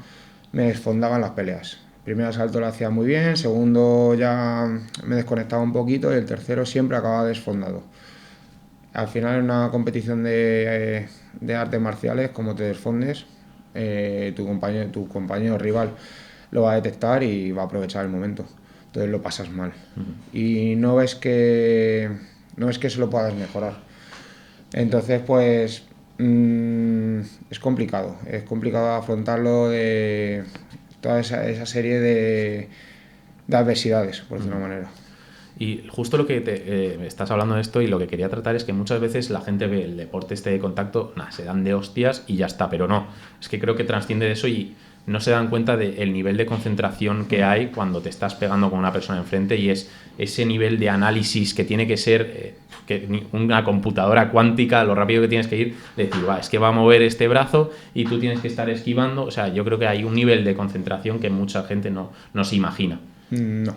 me desfondaban las peleas. El primer asalto lo hacía muy bien, segundo ya me desconectaba un poquito y el tercero siempre acababa desfondado. Al final en una competición de artes marciales, como te desfondes, tu compañero rival lo va a detectar y va a aprovechar el momento. Entonces lo pasas mal. Y no ves que eso lo puedas mejorar. Entonces, pues es complicado afrontarlo de toda esa serie de adversidades, por decirlo de una manera. Y justo lo que me estás hablando de esto y lo que quería tratar es que muchas veces la gente ve el deporte este de contacto, se dan de hostias y ya está, pero no. Es que creo que trasciende de eso y no se dan cuenta del nivel de concentración que hay cuando te estás pegando con una persona enfrente y es ese nivel de análisis que tiene que ser que una computadora cuántica, lo rápido que tienes que ir, de decir, es que va a mover este brazo y tú tienes que estar esquivando. O sea, yo creo que hay un nivel de concentración que mucha gente no se imagina. No.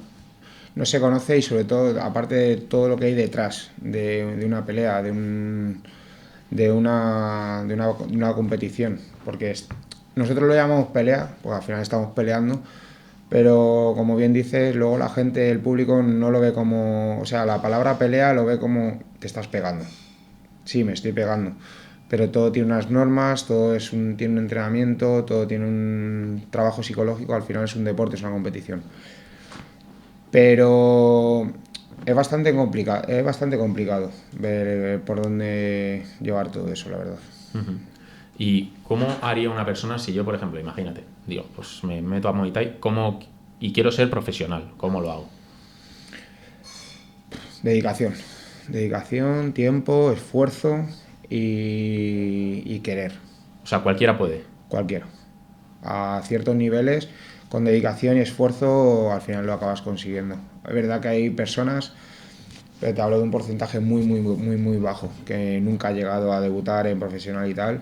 No se conoce y sobre todo, aparte de todo lo que hay detrás de una pelea, de una competición, porque nosotros lo llamamos pelea, pues al final estamos peleando, pero como bien dices, luego la gente, el público no lo ve como, o sea, la palabra pelea lo ve como te estás pegando. Sí, me estoy pegando, pero todo tiene unas normas, tiene un entrenamiento, todo tiene un trabajo psicológico, al final es un deporte, es una competición. Pero es bastante complicado ver por dónde llevar todo eso, la verdad. ¿Y cómo haría una persona si yo, por ejemplo, imagínate, digo, pues me meto a Muay Thai y quiero ser profesional? ¿Cómo lo hago? Dedicación. Dedicación, tiempo, esfuerzo y querer. O sea, cualquiera puede. Cualquiera. A ciertos niveles, con dedicación y esfuerzo, al final lo acabas consiguiendo. Es verdad que hay personas, pero te hablo de un porcentaje muy, muy, muy, muy bajo, que nunca ha llegado a debutar en profesional y tal.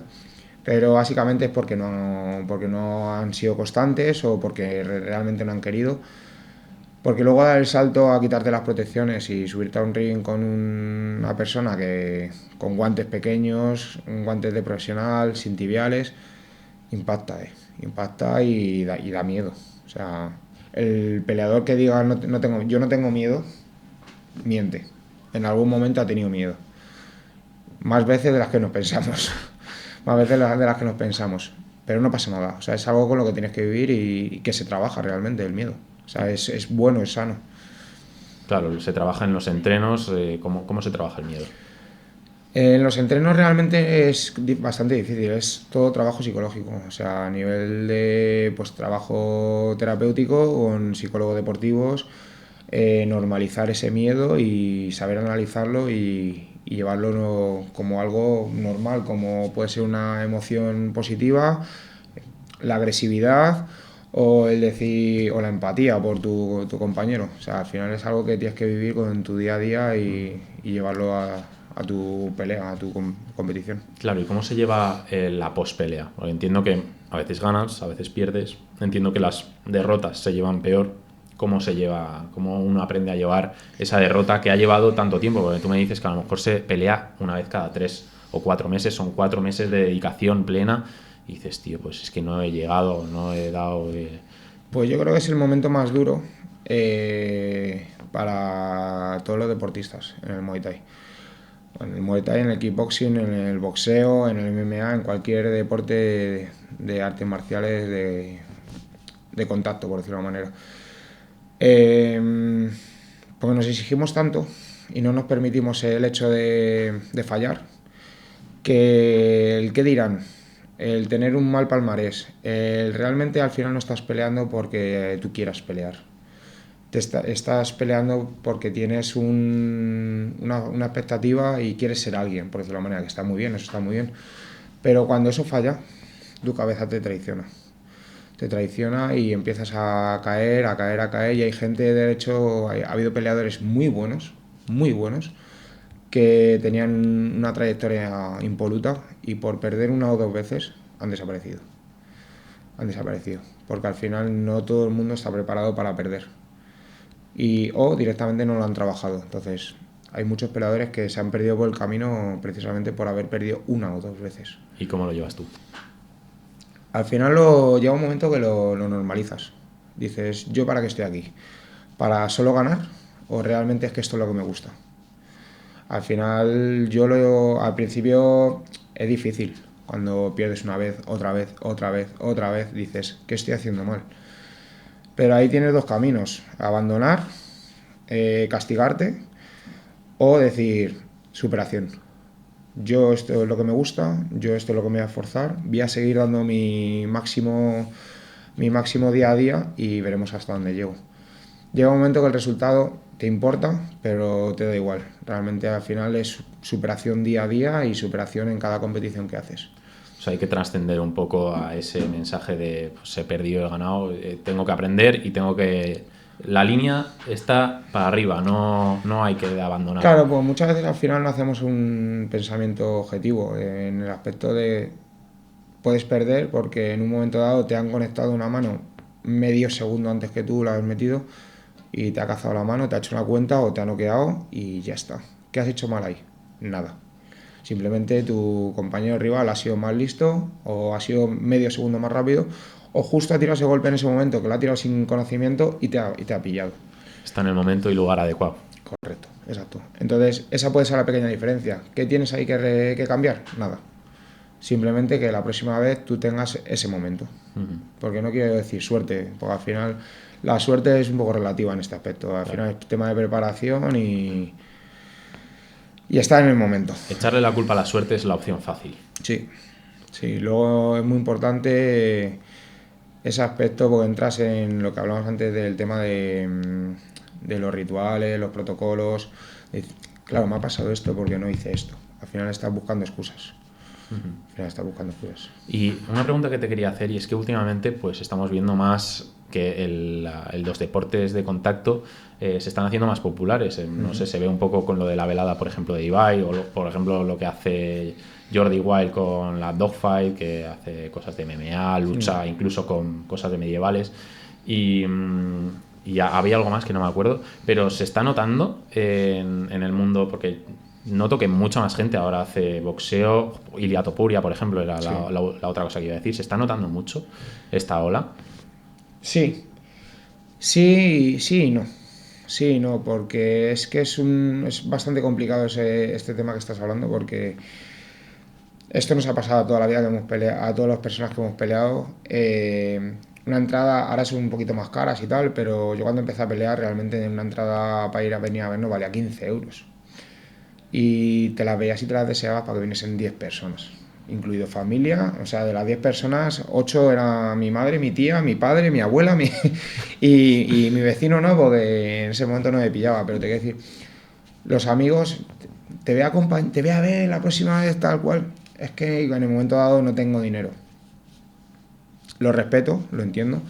Pero básicamente es porque no han sido constantes o porque realmente no han querido. Porque luego dar el salto a quitarte las protecciones y subirte a un ring con una persona que con guantes pequeños, guantes de profesional, sin tibiales, impacta, impacta y da miedo. O sea, el peleador que diga yo no tengo miedo, miente. En algún momento ha tenido miedo. Más veces de las que nos pensamos. Más veces de las que nos pensamos. Pero no pasa nada. O sea, es algo con lo que tienes que vivir y que se trabaja realmente el miedo. O sea, es bueno, es sano. Claro, se trabaja en los entrenos. ¿Cómo se trabaja el miedo? En los entrenos realmente es bastante difícil, es todo trabajo psicológico, o sea, a nivel de pues, trabajo terapéutico con psicólogos deportivos, normalizar ese miedo y saber analizarlo y llevarlo como algo normal, como puede ser una emoción positiva, la agresividad o el decir o la empatía por tu compañero. O sea, al final es algo que tienes que vivir con tu día a día y llevarlo a tu pelea, a tu competición. Claro, ¿y cómo se lleva la pospelea? Porque entiendo que a veces ganas, a veces pierdes. Entiendo que las derrotas se llevan peor. ¿Cómo se lleva, cómo uno aprende a llevar esa derrota que ha llevado tanto tiempo? Porque tú me dices que a lo mejor se pelea una vez cada 3 o 4 meses, son 4 meses de dedicación plena. Y dices, tío, pues es que no he llegado, no he dado. Pues yo creo que es el momento más duro para todos los deportistas en el Muay Thai. En el Muay Thai, en el kickboxing, en el boxeo, en el MMA, en cualquier deporte de artes marciales de contacto, por decirlo de alguna manera. Porque nos exigimos tanto y no nos permitimos el hecho de fallar, que el qué dirán, el tener un mal palmarés, el realmente al final no estás peleando porque tú quieras pelear. Estás peleando porque tienes una expectativa y quieres ser alguien, por decirlo de alguna manera, que está muy bien, eso está muy bien. Pero cuando eso falla, tu cabeza te traiciona. Te traiciona y empiezas a caer, a caer, a caer. Y hay gente, de hecho, ha habido peleadores muy buenos, que tenían una trayectoria impoluta y por perder una o dos veces han desaparecido. han desaparecido. Porque al final no todo el mundo está preparado para perder. O directamente no lo han trabajado. Entonces, hay muchos peleadores que se han perdido por el camino precisamente por haber perdido una o dos veces. ¿Y cómo lo llevas tú? Al final llega un momento que lo normalizas. Dices, ¿yo para qué estoy aquí? ¿Para solo ganar? ¿O realmente es que esto es lo que me gusta? Al final, al principio es difícil. Cuando pierdes una vez, otra vez, otra vez, otra vez, dices, ¿qué estoy haciendo mal? Pero ahí tienes dos caminos: abandonar, castigarte, o decir, superación. Yo esto es lo que me gusta, yo esto es lo que me voy a esforzar, voy a seguir dando mi máximo día a día y veremos hasta dónde llego. Llega un momento que el resultado te importa, pero te da igual. Realmente al final es superación día a día y superación en cada competición que haces. O sea, hay que trascender un poco a ese mensaje de pues, he perdido, he ganado, tengo que aprender y tengo que... La línea está para arriba, no hay que abandonar. Claro, pues muchas veces al final no hacemos un pensamiento objetivo en el aspecto de puedes perder porque en un momento dado te han conectado una mano medio segundo antes que tú la has metido y te ha cazado la mano, te ha hecho una cuenta o te ha noqueado y ya está. ¿Qué has hecho mal ahí? Nada. Simplemente tu compañero rival ha sido más listo o ha sido medio segundo más rápido o justo ha tirado ese golpe en ese momento que lo ha tirado sin conocimiento y te ha pillado. Está en el momento y lugar adecuado. Correcto, exacto. Entonces esa puede ser la pequeña diferencia. ¿Qué tienes ahí que cambiar? Nada. Simplemente que la próxima vez tú tengas ese momento. Porque no quiero decir suerte, porque al final la suerte es un poco relativa en este aspecto. Al final es tema de preparación y estar en el momento. Echarle la culpa a la suerte es la opción fácil. Sí, sí. Luego es muy importante ese aspecto porque entras en lo que hablamos antes del tema de los rituales, los protocolos. Claro, me ha pasado esto porque no hice esto. Al final estás buscando excusas. Al final estás buscando excusas. Y una pregunta que te quería hacer, y es que últimamente pues estamos viendo más que los deportes de contacto se están haciendo más populares. No sé, se ve un poco con lo de la velada, por ejemplo, de Ibai, o por ejemplo lo que hace Jordi Wild con la Dogfight, que hace cosas de MMA, lucha incluso con cosas de medievales. Y había algo más que no me acuerdo, pero se está notando en el mundo, porque noto que mucha más gente ahora hace boxeo. Ilia Topuria, por ejemplo, era la otra cosa que iba a decir. ¿Se está notando mucho esta ola? Sí y no. Sí y no, porque es que es bastante complicado este tema que estás hablando, porque esto nos ha pasado toda la vida que hemos peleado, a todas las personas que hemos peleado. Una entrada, ahora son un poquito más caras y tal, pero yo cuando empecé a pelear realmente una entrada para ir a venir a vernos valía 15 euros. Y te las veías y te las deseabas para que viniesen 10 personas, incluido familia. O sea, de las 10 personas, 8 era mi madre, mi tía, mi padre, mi abuela, y mi vecino no, porque en ese momento no me pillaba. Pero te quiero decir, los amigos, te voy a ver la próxima vez tal cual. Es que en el momento dado no tengo dinero. Lo respeto, lo entiendo,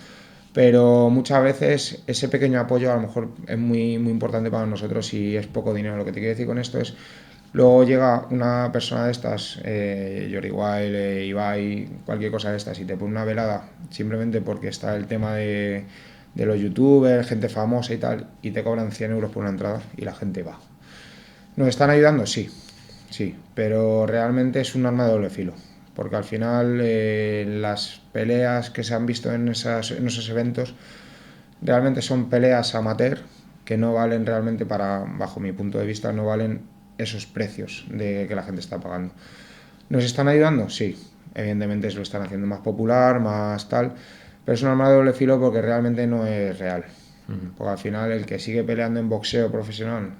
pero muchas veces ese pequeño apoyo a lo mejor es muy, muy importante para nosotros y es poco dinero. Lo que te quiero decir con esto es, luego llega una persona de estas, Jordi Wild, Ibai, cualquier cosa de estas, y te pone una velada simplemente porque está el tema de los youtubers, gente famosa y tal, y te cobran 100 euros por una entrada y la gente va. ¿Nos están ayudando? Sí, pero realmente es un arma de doble filo. Porque al final las peleas que se han visto en esos eventos realmente son peleas amateur que no valen realmente bajo mi punto de vista, no valen esos precios de que la gente está pagando. ¿Nos están ayudando? Sí, evidentemente se lo están haciendo más popular, más tal, pero es un arma de doble filo porque realmente no es real. Porque al final el que sigue peleando en boxeo profesional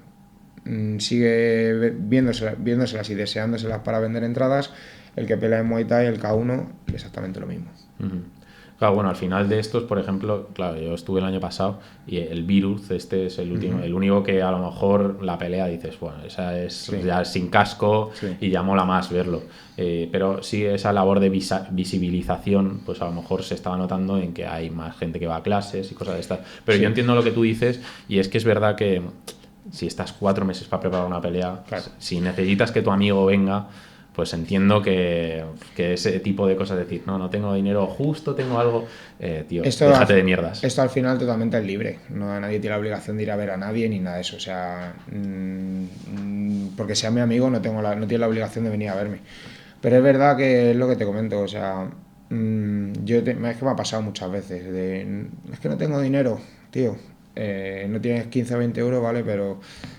sigue viéndoselas y deseándoselas para vender entradas. El que pelea en Muay Thai, el K1, exactamente lo mismo. Claro, bueno, al final de estos, por ejemplo, claro, yo estuve el año pasado y el Virus, este es el último, el único que a lo mejor la pelea dices, bueno, esa es ya sin casco y ya mola más verlo. Pero sí, esa labor de visibilización, pues a lo mejor se estaba notando en que hay más gente que va a clases y cosas de estas. Pero yo entiendo lo que tú dices y es que es verdad que si estás 4 meses para preparar una pelea, si necesitas que tu amigo venga, pues entiendo que ese tipo de cosas, decir, no tengo dinero justo, tengo algo, tío, déjate de mierdas. Esto al final totalmente es libre, nadie tiene la obligación de ir a ver a nadie ni nada de eso, o sea, porque sea mi amigo no tiene la obligación de venir a verme. Pero es verdad que es lo que te comento, o sea, es que me ha pasado muchas veces, es que no tengo dinero, tío, no tienes 15 o 20 euros, ¿vale? Pero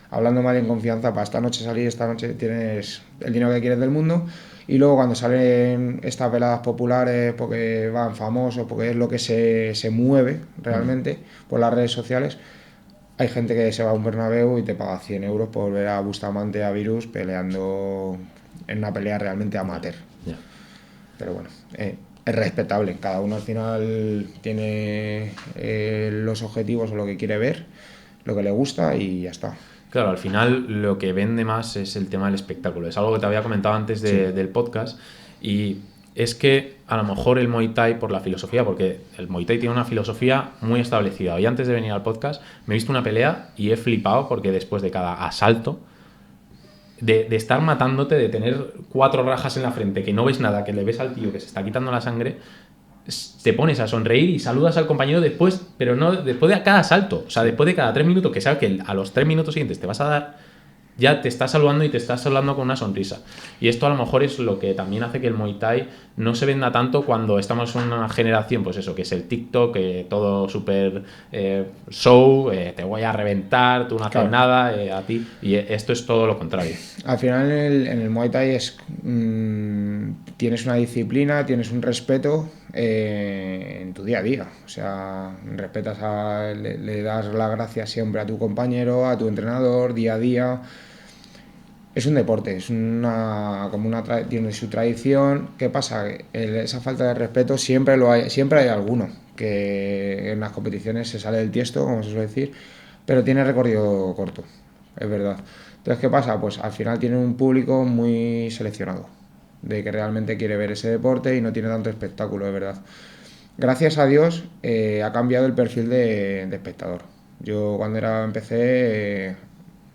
hablando mal en confianza, para esta noche salir, esta noche tienes el dinero que quieres del mundo, y luego cuando salen estas veladas populares, porque van famosos, porque es lo que se mueve realmente por las redes sociales, hay gente que se va a un Bernabéu y te paga 100 euros por ver a Bustamante, a Virus peleando en una pelea realmente amateur. Yeah. Pero bueno, es respetable. Cada uno al final tiene los objetivos o lo que quiere ver, lo que le gusta y ya está. Claro, al final lo que vende más es el tema del espectáculo. Es algo que te había comentado antes del podcast, y es que a lo mejor el Muay Thai, por la filosofía, porque el Muay Thai tiene una filosofía muy establecida. Hoy, antes de venir al podcast, me he visto una pelea y he flipado porque después de cada asalto, de estar matándote, de tener 4 rajas en la frente, que no ves nada, que le ves al tío que se está quitando la sangre, te pones a sonreír y saludas al compañero después, pero no después de cada asalto, o sea, después de cada 3 minutos, que sabes que a los 3 minutos siguientes te vas a dar, ya te estás saludando y te estás saludando con una sonrisa. Y esto a lo mejor es lo que también hace que el Muay Thai no se venda tanto cuando estamos en una generación, pues eso, que es el TikTok, todo súper show, te voy a reventar, tú no haces nada, a ti. Y esto es todo lo contrario. Al final en el Muay Thai tienes una disciplina, tienes un respeto en tu día a día. O sea, le das las gracias siempre a tu compañero, a tu entrenador, día a día. Es un deporte, tiene su tradición. ¿Qué pasa? Esa falta de respeto siempre hay alguno que en las competiciones se sale del tiesto, como se suele decir, pero tiene recorrido corto, es verdad. Entonces, ¿qué pasa? Pues al final tiene un público muy seleccionado, de que realmente quiere ver ese deporte y no tiene tanto espectáculo, es verdad. Gracias a Dios ha cambiado el perfil de espectador. Yo cuando empecé,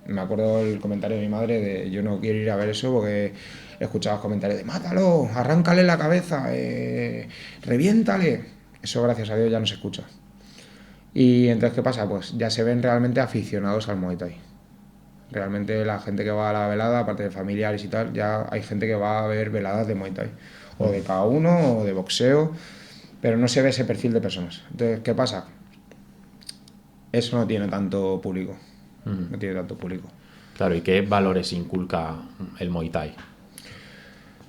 me acuerdo el comentario de mi madre de yo no quiero ir a ver eso porque escuchaba los comentarios de mátalo, arráncale la cabeza, reviéntale. Eso gracias a Dios ya no se escucha. Y entonces, ¿qué pasa? Pues ya se ven realmente aficionados al Muay Thai. Realmente la gente que va a la velada, aparte de familiares y tal, ya hay gente que va a ver veladas de Muay Thai. O de K1 o de boxeo, pero no se ve ese perfil de personas. Entonces, ¿qué pasa? Eso no tiene tanto público. No tiene tanto público. Claro, ¿y qué valores inculca el Muay Thai?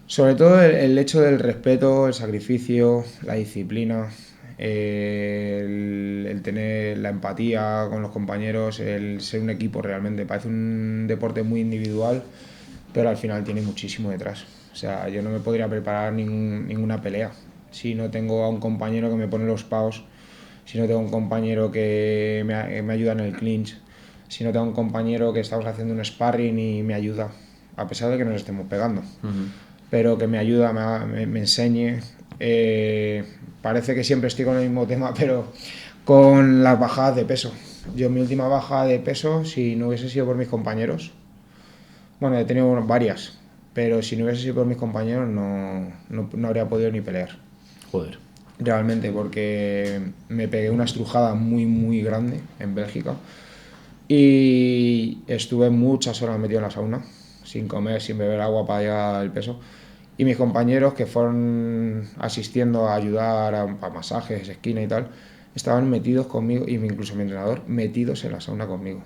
Sobre todo el hecho del respeto, el sacrificio, la disciplina, el tener la empatía con los compañeros, el ser un equipo realmente. Parece un deporte muy individual, pero al final tiene muchísimo detrás. O sea, yo no me podría preparar ninguna pelea si no tengo a un compañero que me pone los paus, si no tengo un compañero que me ayuda en el clinch, si no tengo un compañero que estamos haciendo un sparring y me ayuda, a pesar de que nos estemos pegando. Pero que me ayuda, me enseñe. Parece que siempre estoy con el mismo tema, pero con las bajadas de peso. Yo mi última bajada de peso, si no hubiese sido por mis compañeros, bueno, he tenido varias, pero si no hubiese sido por mis compañeros no habría podido ni pelear. Joder. Realmente, porque me pegué una estrujada muy, muy grande en Bélgica y estuve muchas horas metido en la sauna, sin comer, sin beber agua para llegar al peso. Y mis compañeros que fueron asistiendo a ayudar a masajes, esquina y tal, estaban metidos conmigo, y incluso mi entrenador, metidos en la sauna conmigo,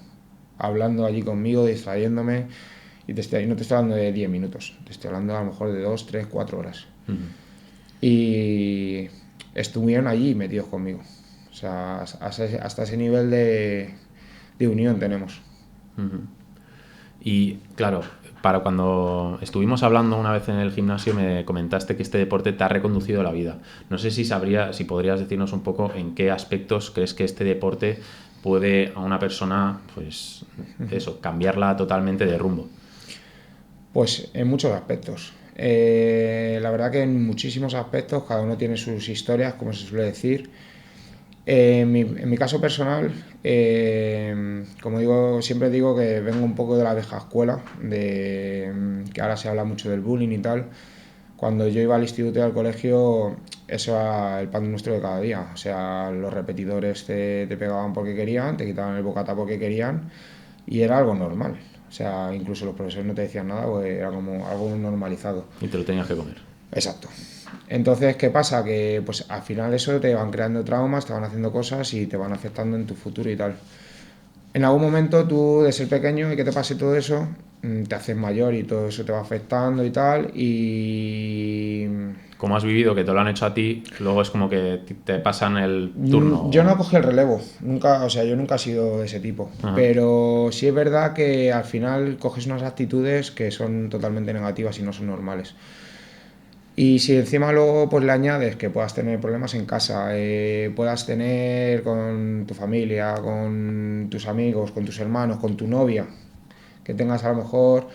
hablando allí conmigo, distrayéndome. Y no te estoy hablando de 10 minutos, te estoy hablando a lo mejor de 2, 3, 4 horas. Y estuvieron allí metidos conmigo. O sea, hasta ese nivel de unión tenemos. Y claro, para cuando estuvimos hablando una vez en el gimnasio me comentaste que este deporte te ha reconducido la vida. No sé si podrías decirnos un poco en qué aspectos crees que este deporte puede a una persona, pues eso, cambiarla totalmente de rumbo. Pues en muchos aspectos. La verdad que en muchísimos aspectos, cada uno tiene sus historias, como se suele decir, En mi caso personal, como digo, siempre digo que vengo un poco de la vieja escuela, que ahora se habla mucho del bullying y tal. Cuando yo iba al instituto y al colegio, eso era el pan nuestro de cada día. O sea, los repetidores te pegaban porque querían, te quitaban el bocata porque querían, y era algo normal. O sea, incluso los profesores no te decían nada, pues era como algo normalizado. Y te lo tenías que comer. Exacto. Entonces, ¿qué pasa? Que pues al final eso te van creando traumas, te van haciendo cosas y te van afectando en tu futuro y tal. En algún momento tú, de ser pequeño y que te pase todo eso, te haces mayor y todo eso te va afectando y tal. Y Como has vivido, que te lo han hecho a ti, luego es como que te pasan el turno. yo no cogí el relevo, nunca, o sea, yo nunca he sido de ese tipo. Ajá. Pero sí es verdad que al final coges unas actitudes que son totalmente negativas y no son normales. Y si encima luego pues le añades que puedas tener problemas en casa, puedas tener con tu familia, con tus amigos, con tus hermanos, con tu novia, que tengas a lo mejor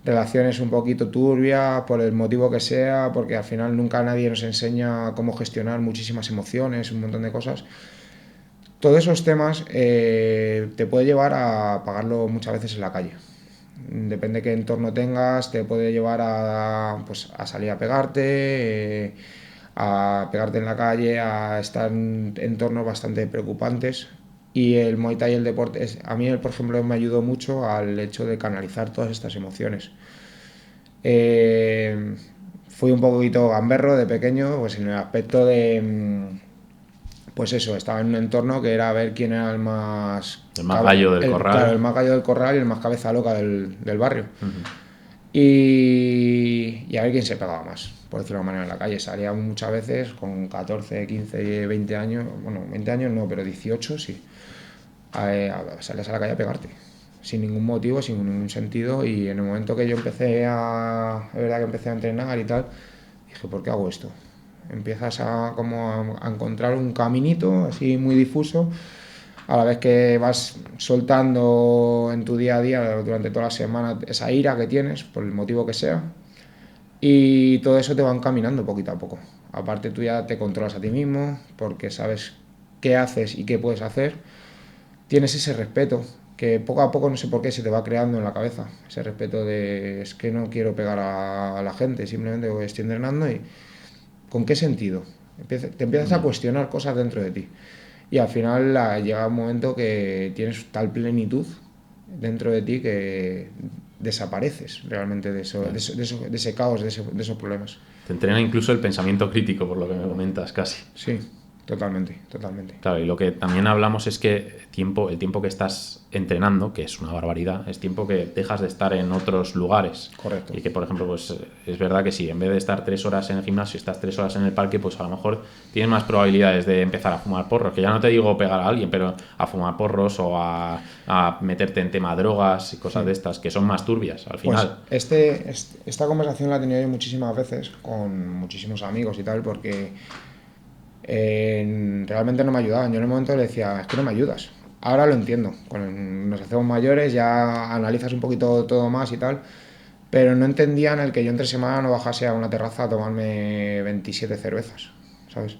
relaciones un poquito turbias por el motivo que sea, porque al final nunca nadie nos enseña cómo gestionar muchísimas emociones, un montón de cosas. Todos esos temas te puede llevar a pagarlo muchas veces en la calle. Depende de qué entorno tengas, te puede llevar pues, a salir a pegarte en la calle, a estar en entornos bastante preocupantes. Y el Muay Thai y el deporte, a mí, por ejemplo, me ayudó mucho al hecho de canalizar todas estas emociones. Eh, Fui un poquito gamberro de pequeño, pues en el aspecto de pues eso, estaba en un entorno que era a ver quién era el más... El más gallo del corral. Claro, el más gallo del corral y el más cabeza loca del barrio. Y a ver quién se pegaba más, por decirlo de alguna manera, en la calle. Salía muchas veces con 14, 15, 20 años, bueno, 20 años no, pero 18 sí. Salías a la calle a pegarte, sin ningún motivo, sin ningún sentido. Y en el momento que yo es verdad que empecé a entrenar y tal, dije, ¿por qué hago esto? Empiezas a encontrar un caminito así muy difuso a la vez que vas soltando en tu día a día durante toda la semana esa ira que tienes por el motivo que sea, y todo eso te va encaminando poquito a poco. Aparte tú ya te controlas a ti mismo porque sabes qué haces y qué puedes hacer, tienes ese respeto que poco a poco, no sé por qué, se te va creando en la cabeza, ese respeto de es que no quiero pegar a la gente, simplemente estoy entrenando y ¿con qué sentido? Te empiezas a cuestionar cosas dentro de ti. Y al final llega un momento que tienes tal plenitud dentro de ti que desapareces realmente de ese caos, de esos problemas. Te entrena incluso el pensamiento crítico, por lo que me comentas, casi. Sí, totalmente, totalmente. Claro, y lo que también hablamos es que el tiempo que estás entrenando, que es una barbaridad, es tiempo que dejas de estar en otros lugares. Correcto. Y que, por ejemplo, pues es verdad que si en vez de estar 3 horas en el gimnasio, estás 3 horas en el parque, pues a lo mejor tienes más probabilidades de empezar a fumar porros, que ya no te digo pegar a alguien, pero a fumar porros o a meterte en tema drogas y cosas de estas, que son más turbias al final. Pues esta conversación la he tenido yo muchísimas veces con muchísimos amigos y tal, porque realmente no me ayudaban. Yo en el momento le decía, es que no me ayudas. Ahora lo entiendo. Nos hacemos mayores, ya analizas un poquito todo más y tal, pero no entendían el que yo entre semana no bajase a una terraza a tomarme 27 cervezas, ¿sabes?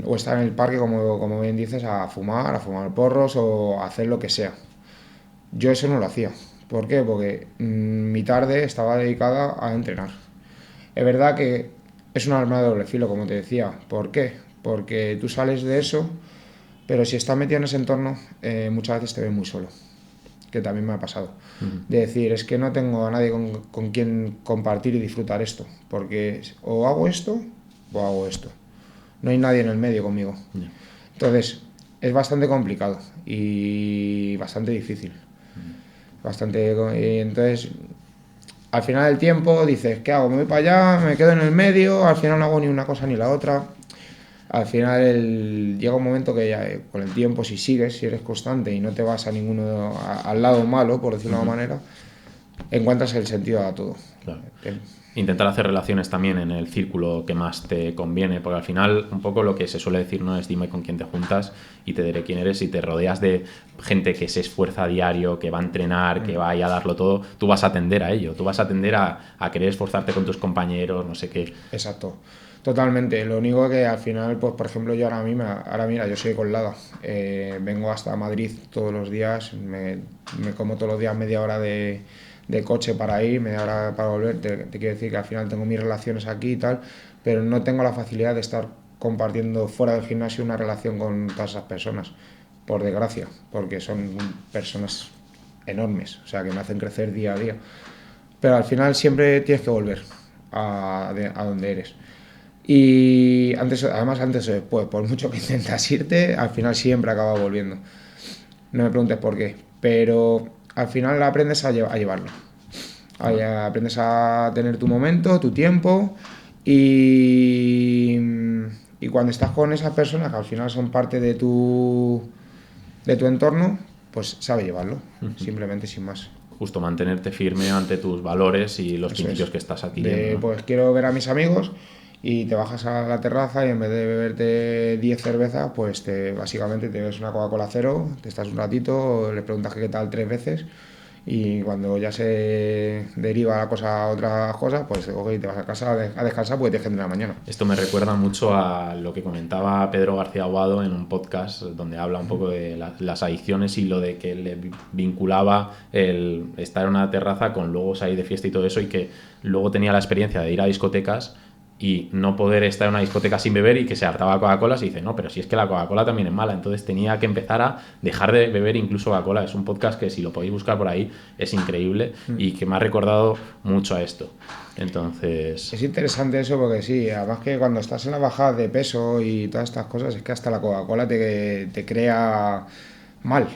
O estar en el parque, como bien dices, a fumar porros o a hacer lo que sea. Yo eso no lo hacía. ¿Por qué? Porque mi tarde estaba dedicada a entrenar. Es verdad que es un arma de doble filo, como te decía. ¿Por qué? Porque tú sales de eso, pero si estás metido en ese entorno, muchas veces te ves muy solo, que también me ha pasado. De decir, es que no tengo a nadie con quien compartir y disfrutar esto, porque o hago esto o hago esto. No hay nadie en el medio conmigo. Entonces, es bastante complicado y bastante difícil. Entonces, al final del tiempo dices, ¿qué hago? Me voy para allá, me quedo en el medio, al final no hago ni una cosa ni la otra. Al final llega un momento que ya, con el tiempo, si eres constante y no te vas a ninguno al lado malo, por decirlo de alguna manera, encuentras el sentido a todo. Claro. Intentar hacer relaciones también en el círculo que más te conviene, porque al final un poco lo que se suele decir no es dime con quién te juntas y te diré quién eres. Si te rodeas de gente que se esfuerza a diario, que va a entrenar, que va a darlo todo, tú vas a tender a ello, tú vas a tender a querer esforzarte con tus compañeros, no sé qué. Exacto. Totalmente. Lo único que al final, pues por ejemplo, yo ahora mira, yo soy de Coslada. Vengo hasta Madrid todos los días, me como todos los días media hora de coche para ir, media hora para volver. Te quiero decir que al final tengo mis relaciones aquí y tal, pero no tengo la facilidad de estar compartiendo fuera del gimnasio una relación con todas esas personas, por desgracia, porque son personas enormes, o sea, que me hacen crecer día a día. Pero al final siempre tienes que volver a donde eres. Y antes o después, por mucho que intentas irte, al final siempre acabas volviendo. No me preguntes por qué, pero al final aprendes a llevarlo. Aprendes a tener tu momento, tu tiempo y, y cuando estás con esas personas que al final son parte de tu entorno, pues sabe llevarlo, simplemente sin más. Justo mantenerte firme ante tus valores y los Eso principios es. que estás adquiriendo, ¿no? Pues quiero ver a mis amigos y te bajas a la terraza y en vez de beberte 10 cervezas, pues básicamente te ves una Coca-Cola cero, te estás un ratito, le preguntas que qué tal 3 veces y cuando ya se deriva la cosa a otras cosas, pues te vas a casa a descansar porque te genera la mañana. Esto me recuerda mucho a lo que comentaba Pedro García Aguado en un podcast donde habla un poco de las adicciones y lo de que le vinculaba el estar en una terraza con luego salir de fiesta y todo eso, y que luego tenía la experiencia de ir a discotecas y no poder estar en una discoteca sin beber y que se hartaba Coca-Cola. Y dice, no, pero si es que la Coca-Cola también es mala. Entonces tenía que empezar a dejar de beber incluso Coca-Cola. Es un podcast que si lo podéis buscar por ahí es increíble y que me ha recordado mucho a esto. Entonces... Es interesante eso porque sí, además que cuando estás en la bajada de peso y todas estas cosas, es que hasta la Coca-Cola te crea mal,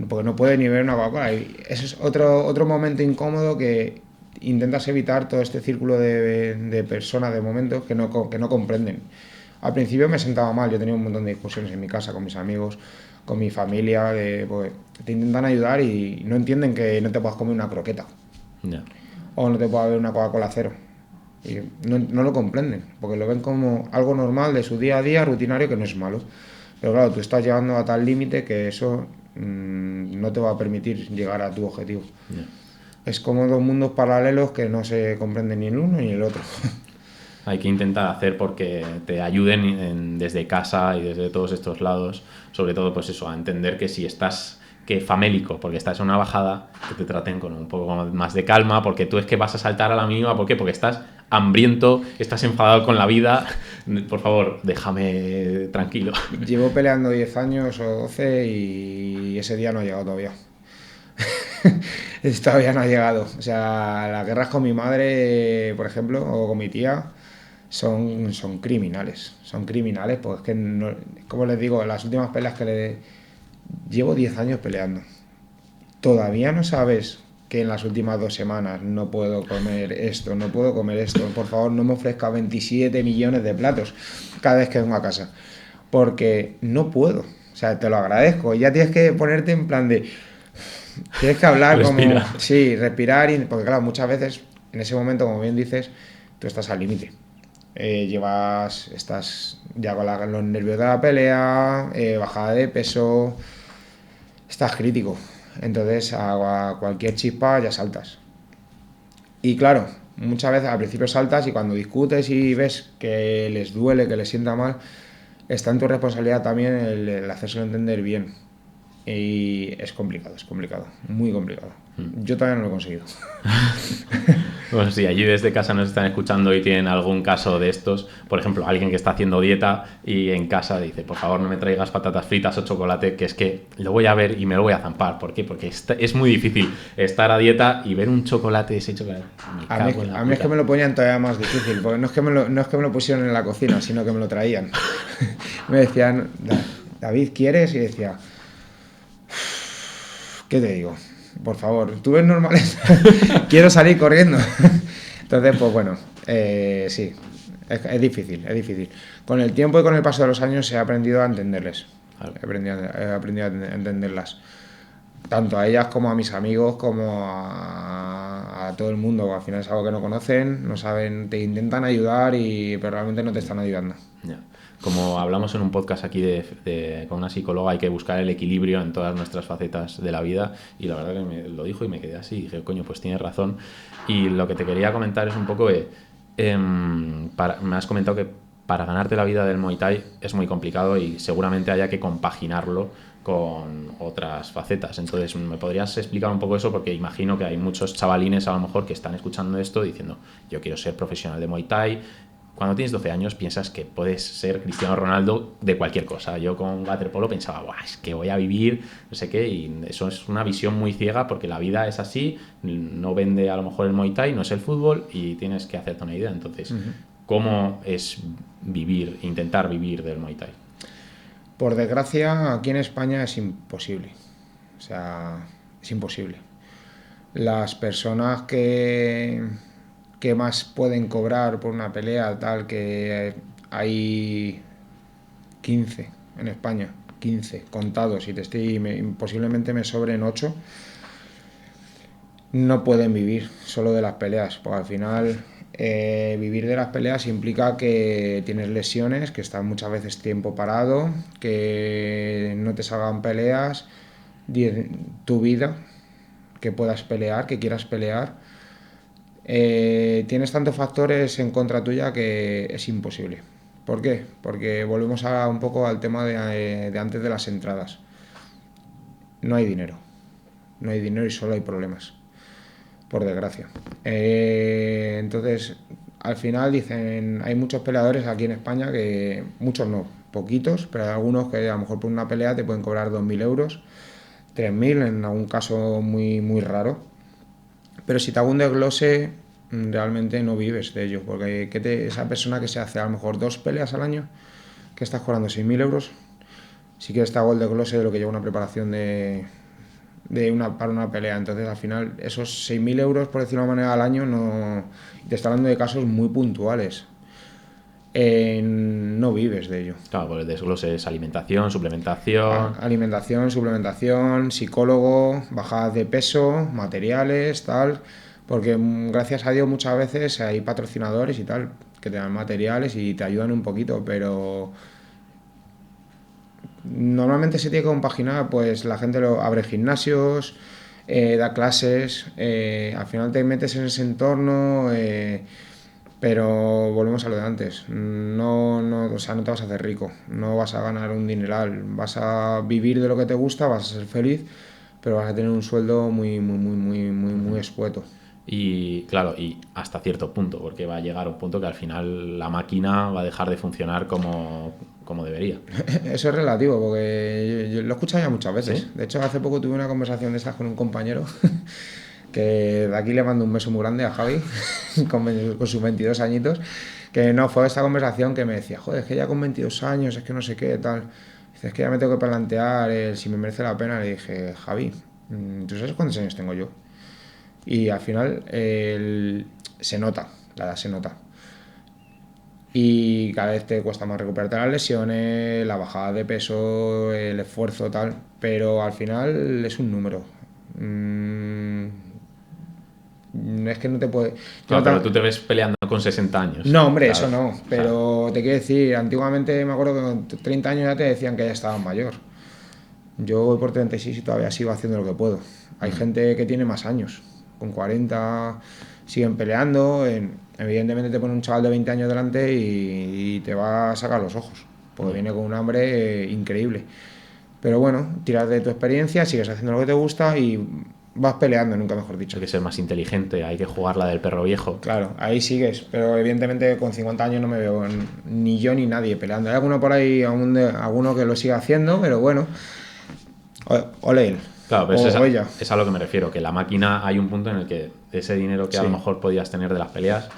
porque no puedes ni beber una Coca-Cola. Y eso es otro momento incómodo que intentas evitar, todo este círculo de personas, de momentos que no comprenden. Al principio me sentaba mal, yo tenía un montón de discusiones en mi casa con mis amigos, con mi familia, pues, te intentan ayudar y no entienden que no te puedas comer una croqueta. Yeah. O no te puedas beber una Coca-Cola cero. Y no lo comprenden, porque lo ven como algo normal de su día a día, rutinario, que no es malo. Pero claro, tú estás llegando a tal límite que eso no te va a permitir llegar a tu objetivo. Yeah. Es como dos mundos paralelos que no se comprenden ni el uno ni el otro. Hay que intentar hacer porque te ayuden desde casa y desde todos estos lados, sobre todo pues eso, a entender que si estás famélico, porque estás en una bajada, que te traten con un poco más de calma, porque tú es que vas a saltar a la mínima. ¿Por qué? Porque estás hambriento, estás enfadado con la vida. Por favor, déjame tranquilo. Llevo peleando 10 años o 12 y ese día no ha llegado todavía. Todavía no ha llegado. O sea, las guerras con mi madre, por ejemplo, o con mi tía, son criminales. Son criminales, porque es que, no, como les digo, las últimas peleas llevo 10 años peleando. Todavía no sabes que en las últimas 2 semanas no puedo comer esto, no puedo comer esto. Por favor, no me ofrezca 27 millones de platos cada vez que vengo a casa. Porque no puedo. O sea, te lo agradezco. Ya tienes que ponerte en plan de... Tienes que hablar Respira. como... Sí, respirar. Porque claro, muchas veces, en ese momento, como bien dices, tú estás al límite. Estás ya con los nervios de la pelea, bajada de peso, estás crítico. Entonces a cualquier chispa ya saltas. Y claro, muchas veces al principio saltas y cuando discutes y ves que les duele, que les sienta mal, está en tu responsabilidad también el hacérselo entender bien. Y es complicado, muy complicado. Yo todavía no lo he conseguido. Bueno, si allí desde casa nos están escuchando y tienen algún caso de estos, por ejemplo, alguien que está haciendo dieta y en casa dice, por favor no me traigas patatas fritas o chocolate, que es que lo voy a ver y me lo voy a zampar. ¿Por qué? Porque es muy difícil estar a dieta y ver un chocolate, ese chocolate. A mí es que me lo ponían todavía más difícil, porque no es que me lo pusieron en la cocina, sino que me lo traían. Me decían, David, ¿quieres? Y decía, ¿qué te digo? Por favor, ¿tú ves normales? Quiero salir corriendo. Entonces, pues bueno, sí, es difícil. Con el tiempo y con el paso de los años he aprendido a entenderles. Claro. He aprendido a entenderlas. Tanto a ellas como a mis amigos, como a todo el mundo. Al final es algo que no conocen, no saben, te intentan ayudar, pero realmente no te están ayudando. Yeah. Como hablamos en un podcast aquí con una psicóloga, hay que buscar el equilibrio en todas nuestras facetas de la vida, y la verdad que me lo dijo y me quedé así y dije, coño, pues tienes razón. Y lo que te quería comentar es un poco de Me has comentado que para ganarte la vida del Muay Thai es muy complicado y seguramente haya que compaginarlo con otras facetas. Entonces, ¿me podrías explicar un poco eso? Porque imagino que hay muchos chavalines a lo mejor que están escuchando esto diciendo, yo quiero ser profesional de Muay Thai. Cuando tienes 12 años piensas que puedes ser Cristiano Ronaldo de cualquier cosa. Yo con waterpolo pensaba, "Buah, es que voy a vivir no sé qué", y eso es una visión muy ciega porque la vida es así, no vende a lo mejor el Muay Thai, no es el fútbol y tienes que hacerte una idea. Entonces, ¿cómo es vivir, intentar vivir del Muay Thai? Por desgracia, aquí en España es imposible. O sea, es imposible. Las personas que más pueden cobrar por una pelea, tal, que hay 15 en España, 15 contados, y posiblemente me sobren 8, no pueden vivir solo de las peleas, porque al final vivir de las peleas implica que tienes lesiones, que estás muchas veces tiempo parado, que no te salgan peleas, tu vida, que puedas pelear, que quieras pelear. Tienes tantos factores en contra tuya que es imposible. ¿Por qué? Porque volvemos un poco al tema de antes de las entradas. No hay dinero. No hay dinero y solo hay problemas. Por desgracia. Entonces, al final dicen, hay muchos peleadores aquí en España que, muchos no, poquitos, pero hay algunos que a lo mejor por una pelea te pueden cobrar 2.000 euros, 3.000 en algún caso muy, muy raro. Pero si te hago un desglose, realmente no vives de ello, porque esa persona que se hace a lo mejor 2 peleas al año, que estás cobrando 6.000 euros, si quieres te hago el desglose de lo que lleva una preparación para una pelea. Entonces al final esos 6.000 euros, por decirlo de una manera, al año, no, te está hablando de casos muy puntuales. No vives de ello. Claro, pues el desglose es alimentación, suplementación. Alimentación, suplementación, psicólogo, bajadas de peso, materiales, tal. Porque gracias a Dios muchas veces hay patrocinadores y tal que te dan materiales y te ayudan un poquito, pero normalmente se tiene que compaginar, pues la gente abre gimnasios, da clases, al final te metes en ese entorno, pero volvemos a lo de antes. O sea, no te vas a hacer rico, no vas a ganar un dineral, vas a vivir de lo que te gusta, vas a ser feliz, pero vas a tener un sueldo muy, muy, muy, muy, muy, muy escueto. Y claro, y hasta cierto punto, porque va a llegar un punto que al final la máquina va a dejar de funcionar como debería. Eso es relativo, porque yo lo he escuchado ya muchas veces. ¿Sí? De hecho, hace poco tuve una conversación de estas con un compañero, que de aquí le mando un beso muy grande a Javi, con sus 22 añitos, que no, fue esta conversación que me decía, joder, es que ya con 22 años, es que no sé qué, tal. Dice, es que ya me tengo que plantear si me merece la pena. Le dije, Javi, ¿tú sabes cuántos años tengo yo? Y al final se nota, la edad se nota. Y cada vez te cuesta más recuperarte las lesiones, la bajada de peso, el esfuerzo, tal, pero al final es un número. Es que no te puede... Claro, no pero te- tú te ves peleando con 60 años. No, hombre, Claro, eso no, o sea, pero te quiero decir, antiguamente me acuerdo que con 30 años ya te decían que ya estabas mayor. Yo voy por 36 y todavía sigo haciendo lo que puedo. Hay gente que tiene más años, con 40 siguen peleando. Evidentemente te pone un chaval de 20 años delante y te va a sacar los ojos, porque viene con un hambre increíble. Pero bueno, tiras de tu experiencia, sigues haciendo lo que te gusta y vas peleando, nunca mejor dicho. hay que ser más inteligente, hay que jugar la del perro viejo. Claro, ahí sigues, pero evidentemente con 50 años no me veo ni yo ni nadie peleando. Hay alguno por ahí, alguno que lo siga haciendo, pero bueno, ole él. Claro, pero O ella. es a lo que me refiero, que la máquina hay un punto en el que ese dinero que a Sí. lo mejor podías tener de las peleas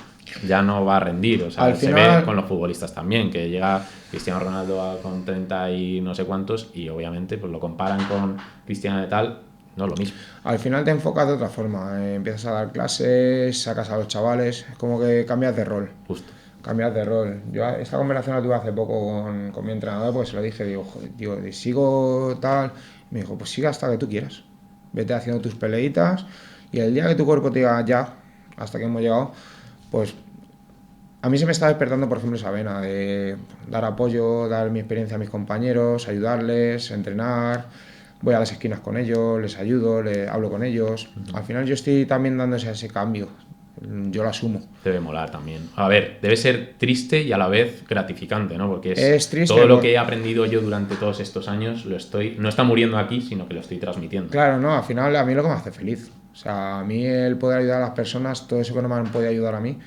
ya no va a rendir. O sea, Al se final- ve con los futbolistas también, que llega Cristiano Ronaldo con 30 y no sé cuántos y obviamente pues lo comparan con Cristiano de tal, no es lo mismo. Al final te enfocas de otra forma, empiezas a dar clases, sacas a los chavales, es como que cambias de rol. Justo. Cambias de rol. Yo esta conversación la tuve hace poco con mi entrenador, pues se lo dije, digo, joder, tío, sigo tal. Me dijo, pues siga hasta que tú quieras. Vete haciendo tus peleitas y el día que tu cuerpo te diga ya, hasta que hemos llegado, pues a mí se me está despertando, por ejemplo, esa vena de dar apoyo, dar mi experiencia a mis compañeros, ayudarles, entrenar. Voy a las esquinas con ellos, les ayudo, hablo con ellos. Al final yo estoy también dándose ese cambio. yo lo asumo. Debe molar también. A ver, debe ser triste y a la vez gratificante, ¿no? Porque Es triste, todo lo que he aprendido yo durante todos estos años, no está muriendo aquí, sino que lo estoy transmitiendo. Claro, no, al final a mí lo que me hace feliz. O sea, a mí el poder ayudar a las personas, todo eso que no me han podido ayudar a mí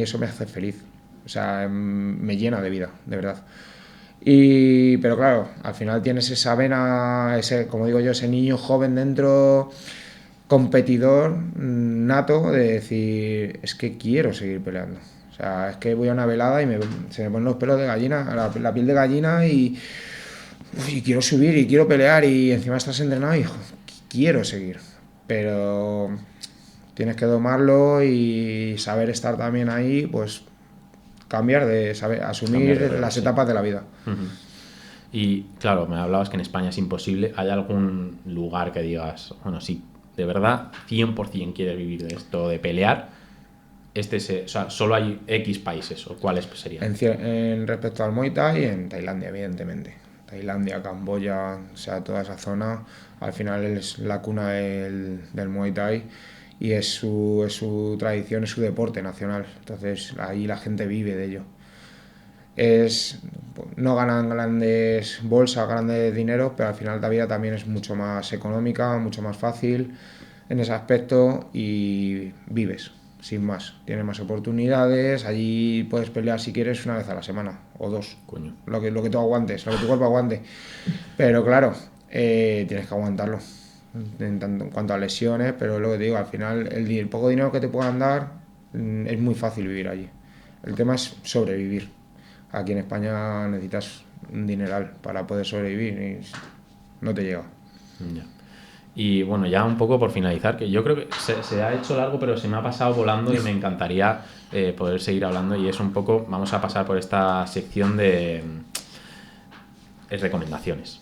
eso me hace feliz. O sea, me llena de vida, de verdad. Pero claro, al final tienes esa vena, ese, como digo yo, ese niño joven dentro, competidor nato, de decir, es que quiero seguir peleando. O sea, es que voy a una velada y se me ponen los pelos de gallina, la piel de gallina y quiero subir y quiero pelear y encima estás entrenado y quiero seguir. Pero tienes que domarlo y saber estar también ahí, pues cambiar de saber asumir Cambiar de las sí. etapas de la vida. Y claro, me hablabas que en España es imposible. ¿Hay algún lugar que digas, bueno, sí, de verdad 100% quieres vivir de esto, de pelear? O sea, solo hay X países, ¿o cuáles serían? En respecto al Muay Thai, en Tailandia, evidentemente. Tailandia, Camboya, o sea, toda esa zona, al final es la cuna del Muay Thai y es su tradición, es su deporte nacional. Entonces ahí la gente vive de ello. No ganan grandes bolsas, grandes dineros, pero al final la vida también es mucho más económica, mucho más fácil en ese aspecto y vives, sin más. Tienes más oportunidades, allí puedes pelear si quieres una vez a la semana o dos. Coño. Lo que tú aguantes, lo que tu cuerpo aguante. Pero claro, tienes que aguantarlo en cuanto a lesiones, pero lo que te digo, al final el poco dinero que te puedan dar es muy fácil vivir allí. El tema es sobrevivir. Aquí en España necesitas un dineral para poder sobrevivir y no te llega. Ya. Y bueno, ya un poco por finalizar, que yo creo que se ha hecho largo, pero se me ha pasado volando y me encantaría poder seguir hablando. Y es un poco, vamos a pasar por esta sección de recomendaciones.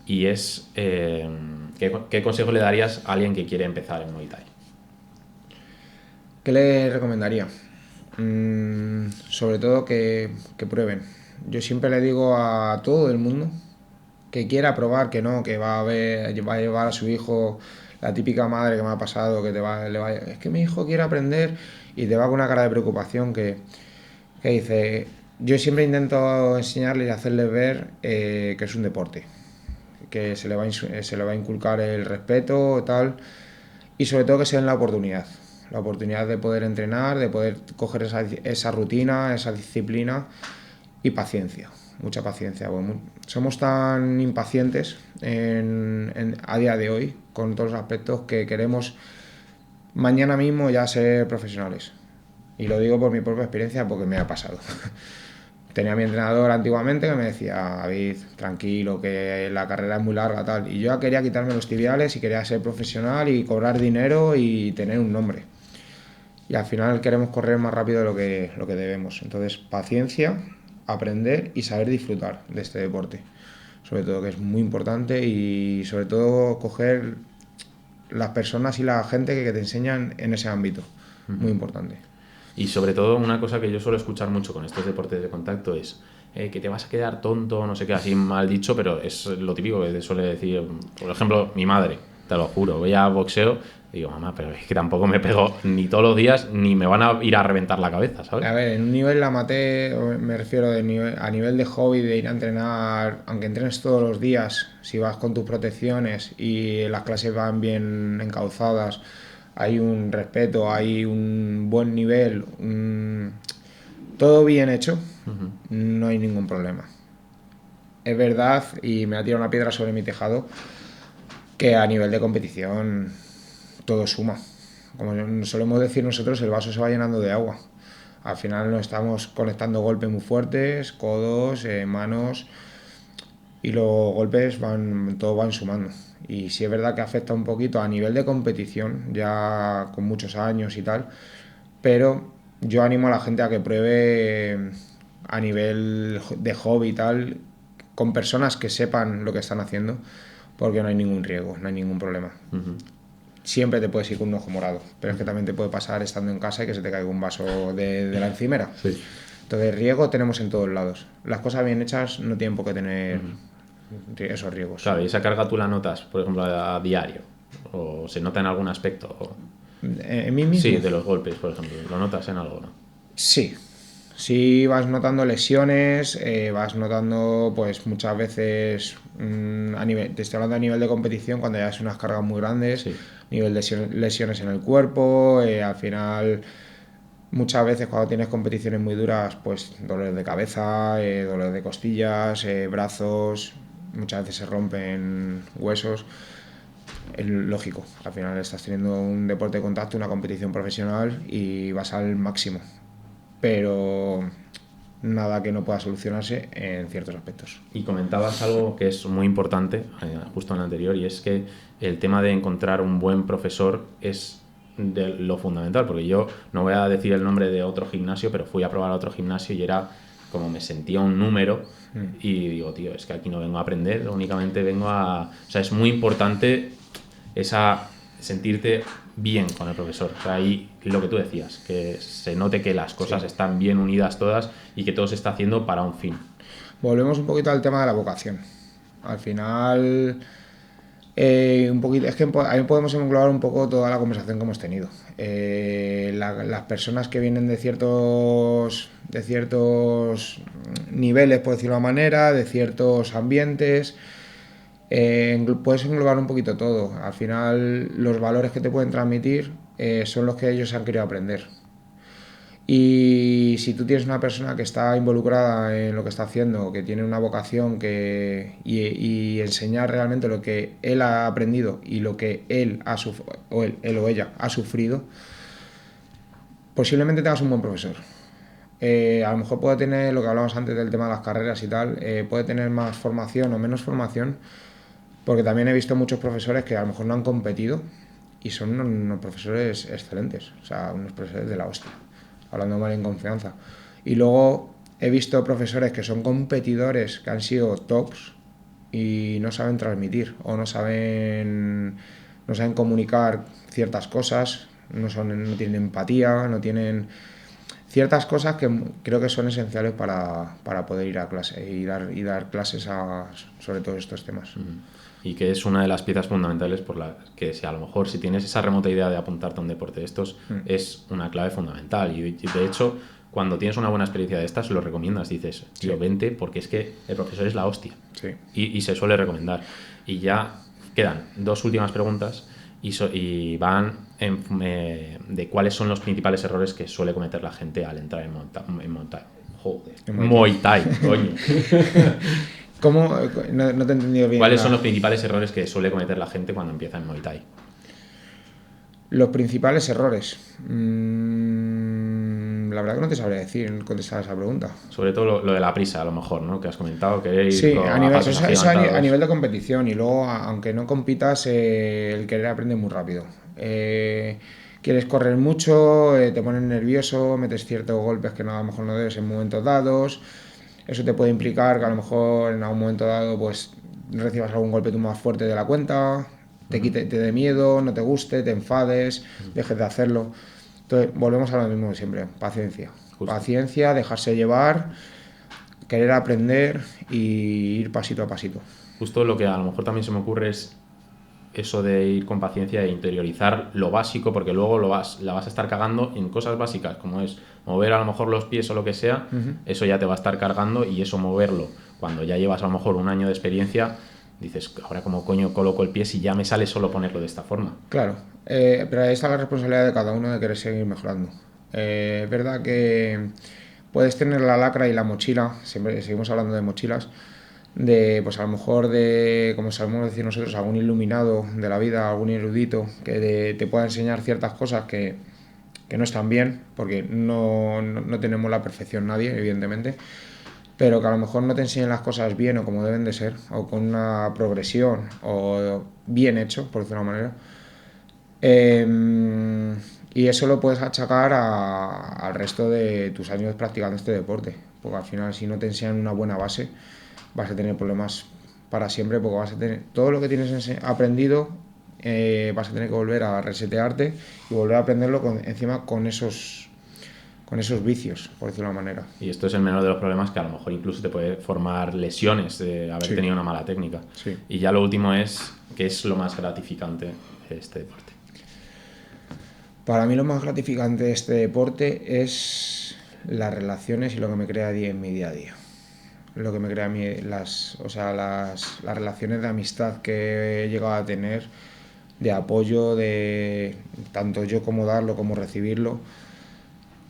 Y es, ¿qué consejo le darías a alguien que quiere empezar en Muay Thai? ¿Qué le recomendaría? Sobre todo que prueben. Yo siempre le digo a todo el mundo que quiera probar, que no, que va a llevar a su hijo, la típica madre que me ha pasado, que es que mi hijo quiere aprender y te va con una cara de preocupación que dice, yo siempre intento enseñarles y hacerles ver que es un deporte, que se le va a inculcar el respeto tal, y sobre todo que se den la oportunidad de poder entrenar, de poder coger esa rutina, esa disciplina y paciencia, mucha paciencia. Somos tan impacientes a día de hoy con todos los aspectos que queremos mañana mismo ya ser profesionales. Y lo digo por mi propia experiencia porque me ha pasado. Tenía a mi entrenador antiguamente que me decía, David, tranquilo, que la carrera es muy larga, tal. Y yo ya quería quitarme los tibiales y quería ser profesional y cobrar dinero y tener un nombre. Y al final queremos correr más rápido de lo que debemos. Entonces, paciencia, aprender y saber disfrutar de este deporte. Sobre todo, que es muy importante y sobre todo coger las personas y la gente que te enseñan en ese ámbito. Muy importante. Y sobre todo, una cosa que yo suelo escuchar mucho con estos deportes de contacto es que te vas a quedar tonto, no sé qué, así mal dicho, pero es lo típico que te suele decir, por ejemplo, mi madre, te lo juro, voy a boxeo y digo, mamá, pero es que tampoco me pego ni todos los días ni me van a ir a reventar la cabeza, ¿sabes? A ver, en un nivel amateur, me refiero a nivel de hobby, de ir a entrenar, aunque entrenes todos los días, si vas con tus protecciones y las clases van bien encauzadas, hay un respeto, hay un buen nivel, todo bien hecho, no hay ningún problema. Es verdad, y me ha tirado una piedra sobre mi tejado, que a nivel de competición todo suma. Como solemos decir nosotros, el vaso se va llenando de agua. Al final nos estamos conectando golpes muy fuertes, codos, manos, y los golpes todos van sumando. Y sí es verdad que afecta un poquito a nivel de competición, ya con muchos años y tal, pero yo animo a la gente a que pruebe a nivel de hobby y tal, con personas que sepan lo que están haciendo, porque no hay ningún riesgo, no hay ningún problema. Siempre te puedes ir con un ojo morado, pero es que también te puede pasar estando en casa y que se te caiga un vaso de la encimera. Sí. Entonces, riesgo tenemos en todos lados. Las cosas bien hechas no tienen por qué tener esos riesgos. Claro, y esa carga tú la notas, por ejemplo, a diario, o se nota en algún aspecto. En mí mismo. Sí, de los golpes, por ejemplo. ¿Lo notas en algo, no? Sí, sí vas notando lesiones, vas notando pues muchas veces, te estoy hablando a nivel de competición, cuando ya es unas cargas muy grandes, Sí. nivel de lesiones en el cuerpo, al final muchas veces cuando tienes competiciones muy duras, pues dolores de cabeza, dolores de costillas, brazos, muchas veces se rompen huesos. Es lógico, al final estás teniendo un deporte de contacto, una competición profesional y vas al máximo, pero nada que no pueda solucionarse en ciertos aspectos. Y comentabas algo que es muy importante, justo en el anterior, y es que el tema de encontrar un buen profesor es de lo fundamental, porque yo no voy a decir el nombre de otro gimnasio, pero fui a probar a otro gimnasio y era como me sentía un número y digo, tío, es que aquí no vengo a aprender, únicamente vengo a... O sea, es muy importante sentirte bien con el profesor. O sea, ahí lo que tú decías, que se note que las cosas están bien unidas todas y que todo se está haciendo para un fin. Volvemos un poquito al tema de la vocación. Al final, un poquito, es que ahí podemos englobar un poco toda la conversación que hemos tenido. Las personas que vienen de ciertos niveles, por decirlo de una manera, de ciertos ambientes, puedes englobar un poquito todo. Al final, los valores que te pueden transmitir son los que ellos han querido aprender. Y si tú tienes una persona que está involucrada en lo que está haciendo, que tiene una vocación y enseñar realmente lo que él ha aprendido y lo que él o ella ha sufrido, posiblemente tengas un buen profesor. A lo mejor puede tener, lo que hablábamos antes del tema de las carreras y tal, puede tener más formación o menos formación, porque también he visto muchos profesores que a lo mejor no han competido y son unos profesores excelentes, o sea, unos profesores de la hostia, hablando mal en confianza. Y luego he visto profesores que son competidores, que han sido tops y no saben transmitir o no saben comunicar ciertas cosas, no tienen empatía, no tienen ciertas cosas que creo que son esenciales para poder ir a clase y dar clases sobre todos estos temas. Y que es una de las piezas fundamentales por la que si a lo mejor si tienes esa remota idea de apuntarte a un deporte de estos, es una clave fundamental. Y de hecho, cuando tienes una buena experiencia de estas, lo recomiendas, dices, tío, vente, porque es que el profesor es la hostia. Sí. Y se suele recomendar. Y ya quedan dos últimas preguntas y van de cuáles son los principales errores que suele cometer la gente al entrar en Muay Thai. Muay Thai, coño. ¿Cómo? No te he entendido bien. ¿Cuáles son los principales errores que suele cometer la gente cuando empieza en Muay Thai? Los principales errores. La verdad que no te sabría decir contestar a esa pregunta. Sobre todo lo de la prisa, a lo mejor, ¿no? Que has comentado, que ir sí, a nivel de competición. Y luego, aunque no compitas, el querer aprende muy rápido. Quieres correr mucho, te pones nervioso, metes ciertos golpes que a lo mejor no debes en momentos dados. Eso te puede implicar que a lo mejor en algún momento dado pues recibas algún golpe tú más fuerte de la cuenta, te dé miedo, no te guste, te enfades, dejes de hacerlo. Entonces volvemos a lo mismo de siempre, paciencia. Justo. Paciencia, dejarse llevar, querer aprender y ir pasito a pasito. Justo lo que a lo mejor también se me ocurre es eso de ir con paciencia e interiorizar lo básico, porque luego la vas a estar cagando en cosas básicas, como es mover a lo mejor los pies o lo que sea, eso ya te va a estar cargando, y eso moverlo, cuando ya llevas a lo mejor un año de experiencia, dices, ahora cómo coño coloco el pie si ya me sale solo ponerlo de esta forma. Claro, pero ahí está la responsabilidad de cada uno de querer seguir mejorando. Es verdad que puedes tener la lacra y la mochila, siempre seguimos hablando de mochilas, de pues a lo mejor de, como sabemos decir nosotros, algún iluminado de la vida, algún erudito que te pueda enseñar ciertas cosas que no están bien, porque no tenemos la perfección nadie, evidentemente, pero que a lo mejor no te enseñen las cosas bien o como deben de ser, o con una progresión, o bien hecho, por decirlo de una manera. Y eso lo puedes achacar al resto de tus años practicando este deporte, porque al final si no te enseñan una buena base, vas a tener problemas para siempre, porque vas a tener todo lo que tienes aprendido, vas a tener que volver a resetearte y volver a aprenderlo encima con esos vicios, por decirlo de una manera. Y esto es el menor de los problemas, que a lo mejor incluso te puede formar lesiones de haber tenido una mala técnica. Sí. Y ya lo último es, ¿qué es lo más gratificante de este deporte? Para mí lo más gratificante de este deporte es las relaciones y lo que me crea en mi día a día. Lo que me crea a mí, las relaciones de amistad que he llegado a tener, de apoyo, de tanto yo como darlo como recibirlo,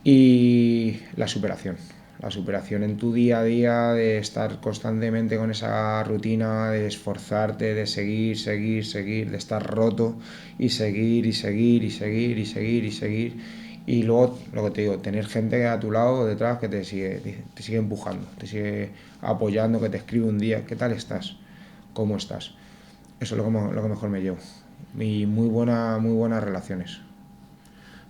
y la superación en tu día a día, de estar constantemente con esa rutina, de esforzarte, de seguir, seguir, seguir, de estar roto y seguir y seguir y seguir y seguir y seguir. Y luego, lo que te digo, tener gente a tu lado, detrás, que te sigue empujando, te sigue apoyando, que te escribe un día, ¿qué tal estás? ¿Cómo estás? Eso es lo que mejor me llevo. Y muy buenas relaciones.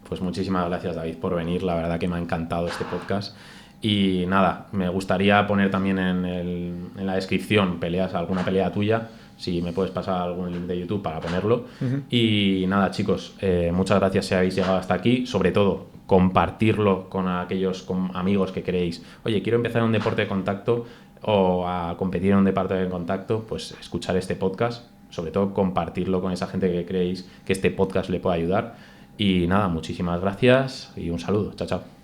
Pues muchísimas gracias, David, por venir. La verdad que me ha encantado este podcast. Y nada, me gustaría poner también en la descripción alguna pelea tuya, si me puedes pasar algún link de YouTube para ponerlo. Y nada, chicos, muchas gracias si habéis llegado hasta aquí. Sobre todo, compartirlo con aquellos amigos que queréis. Oye, quiero empezar un deporte de contacto o a competir en un deporte de contacto, pues escuchar este podcast. Sobre todo, compartirlo con esa gente que creéis que este podcast le puede ayudar. Y nada, muchísimas gracias y un saludo. Chao, chao.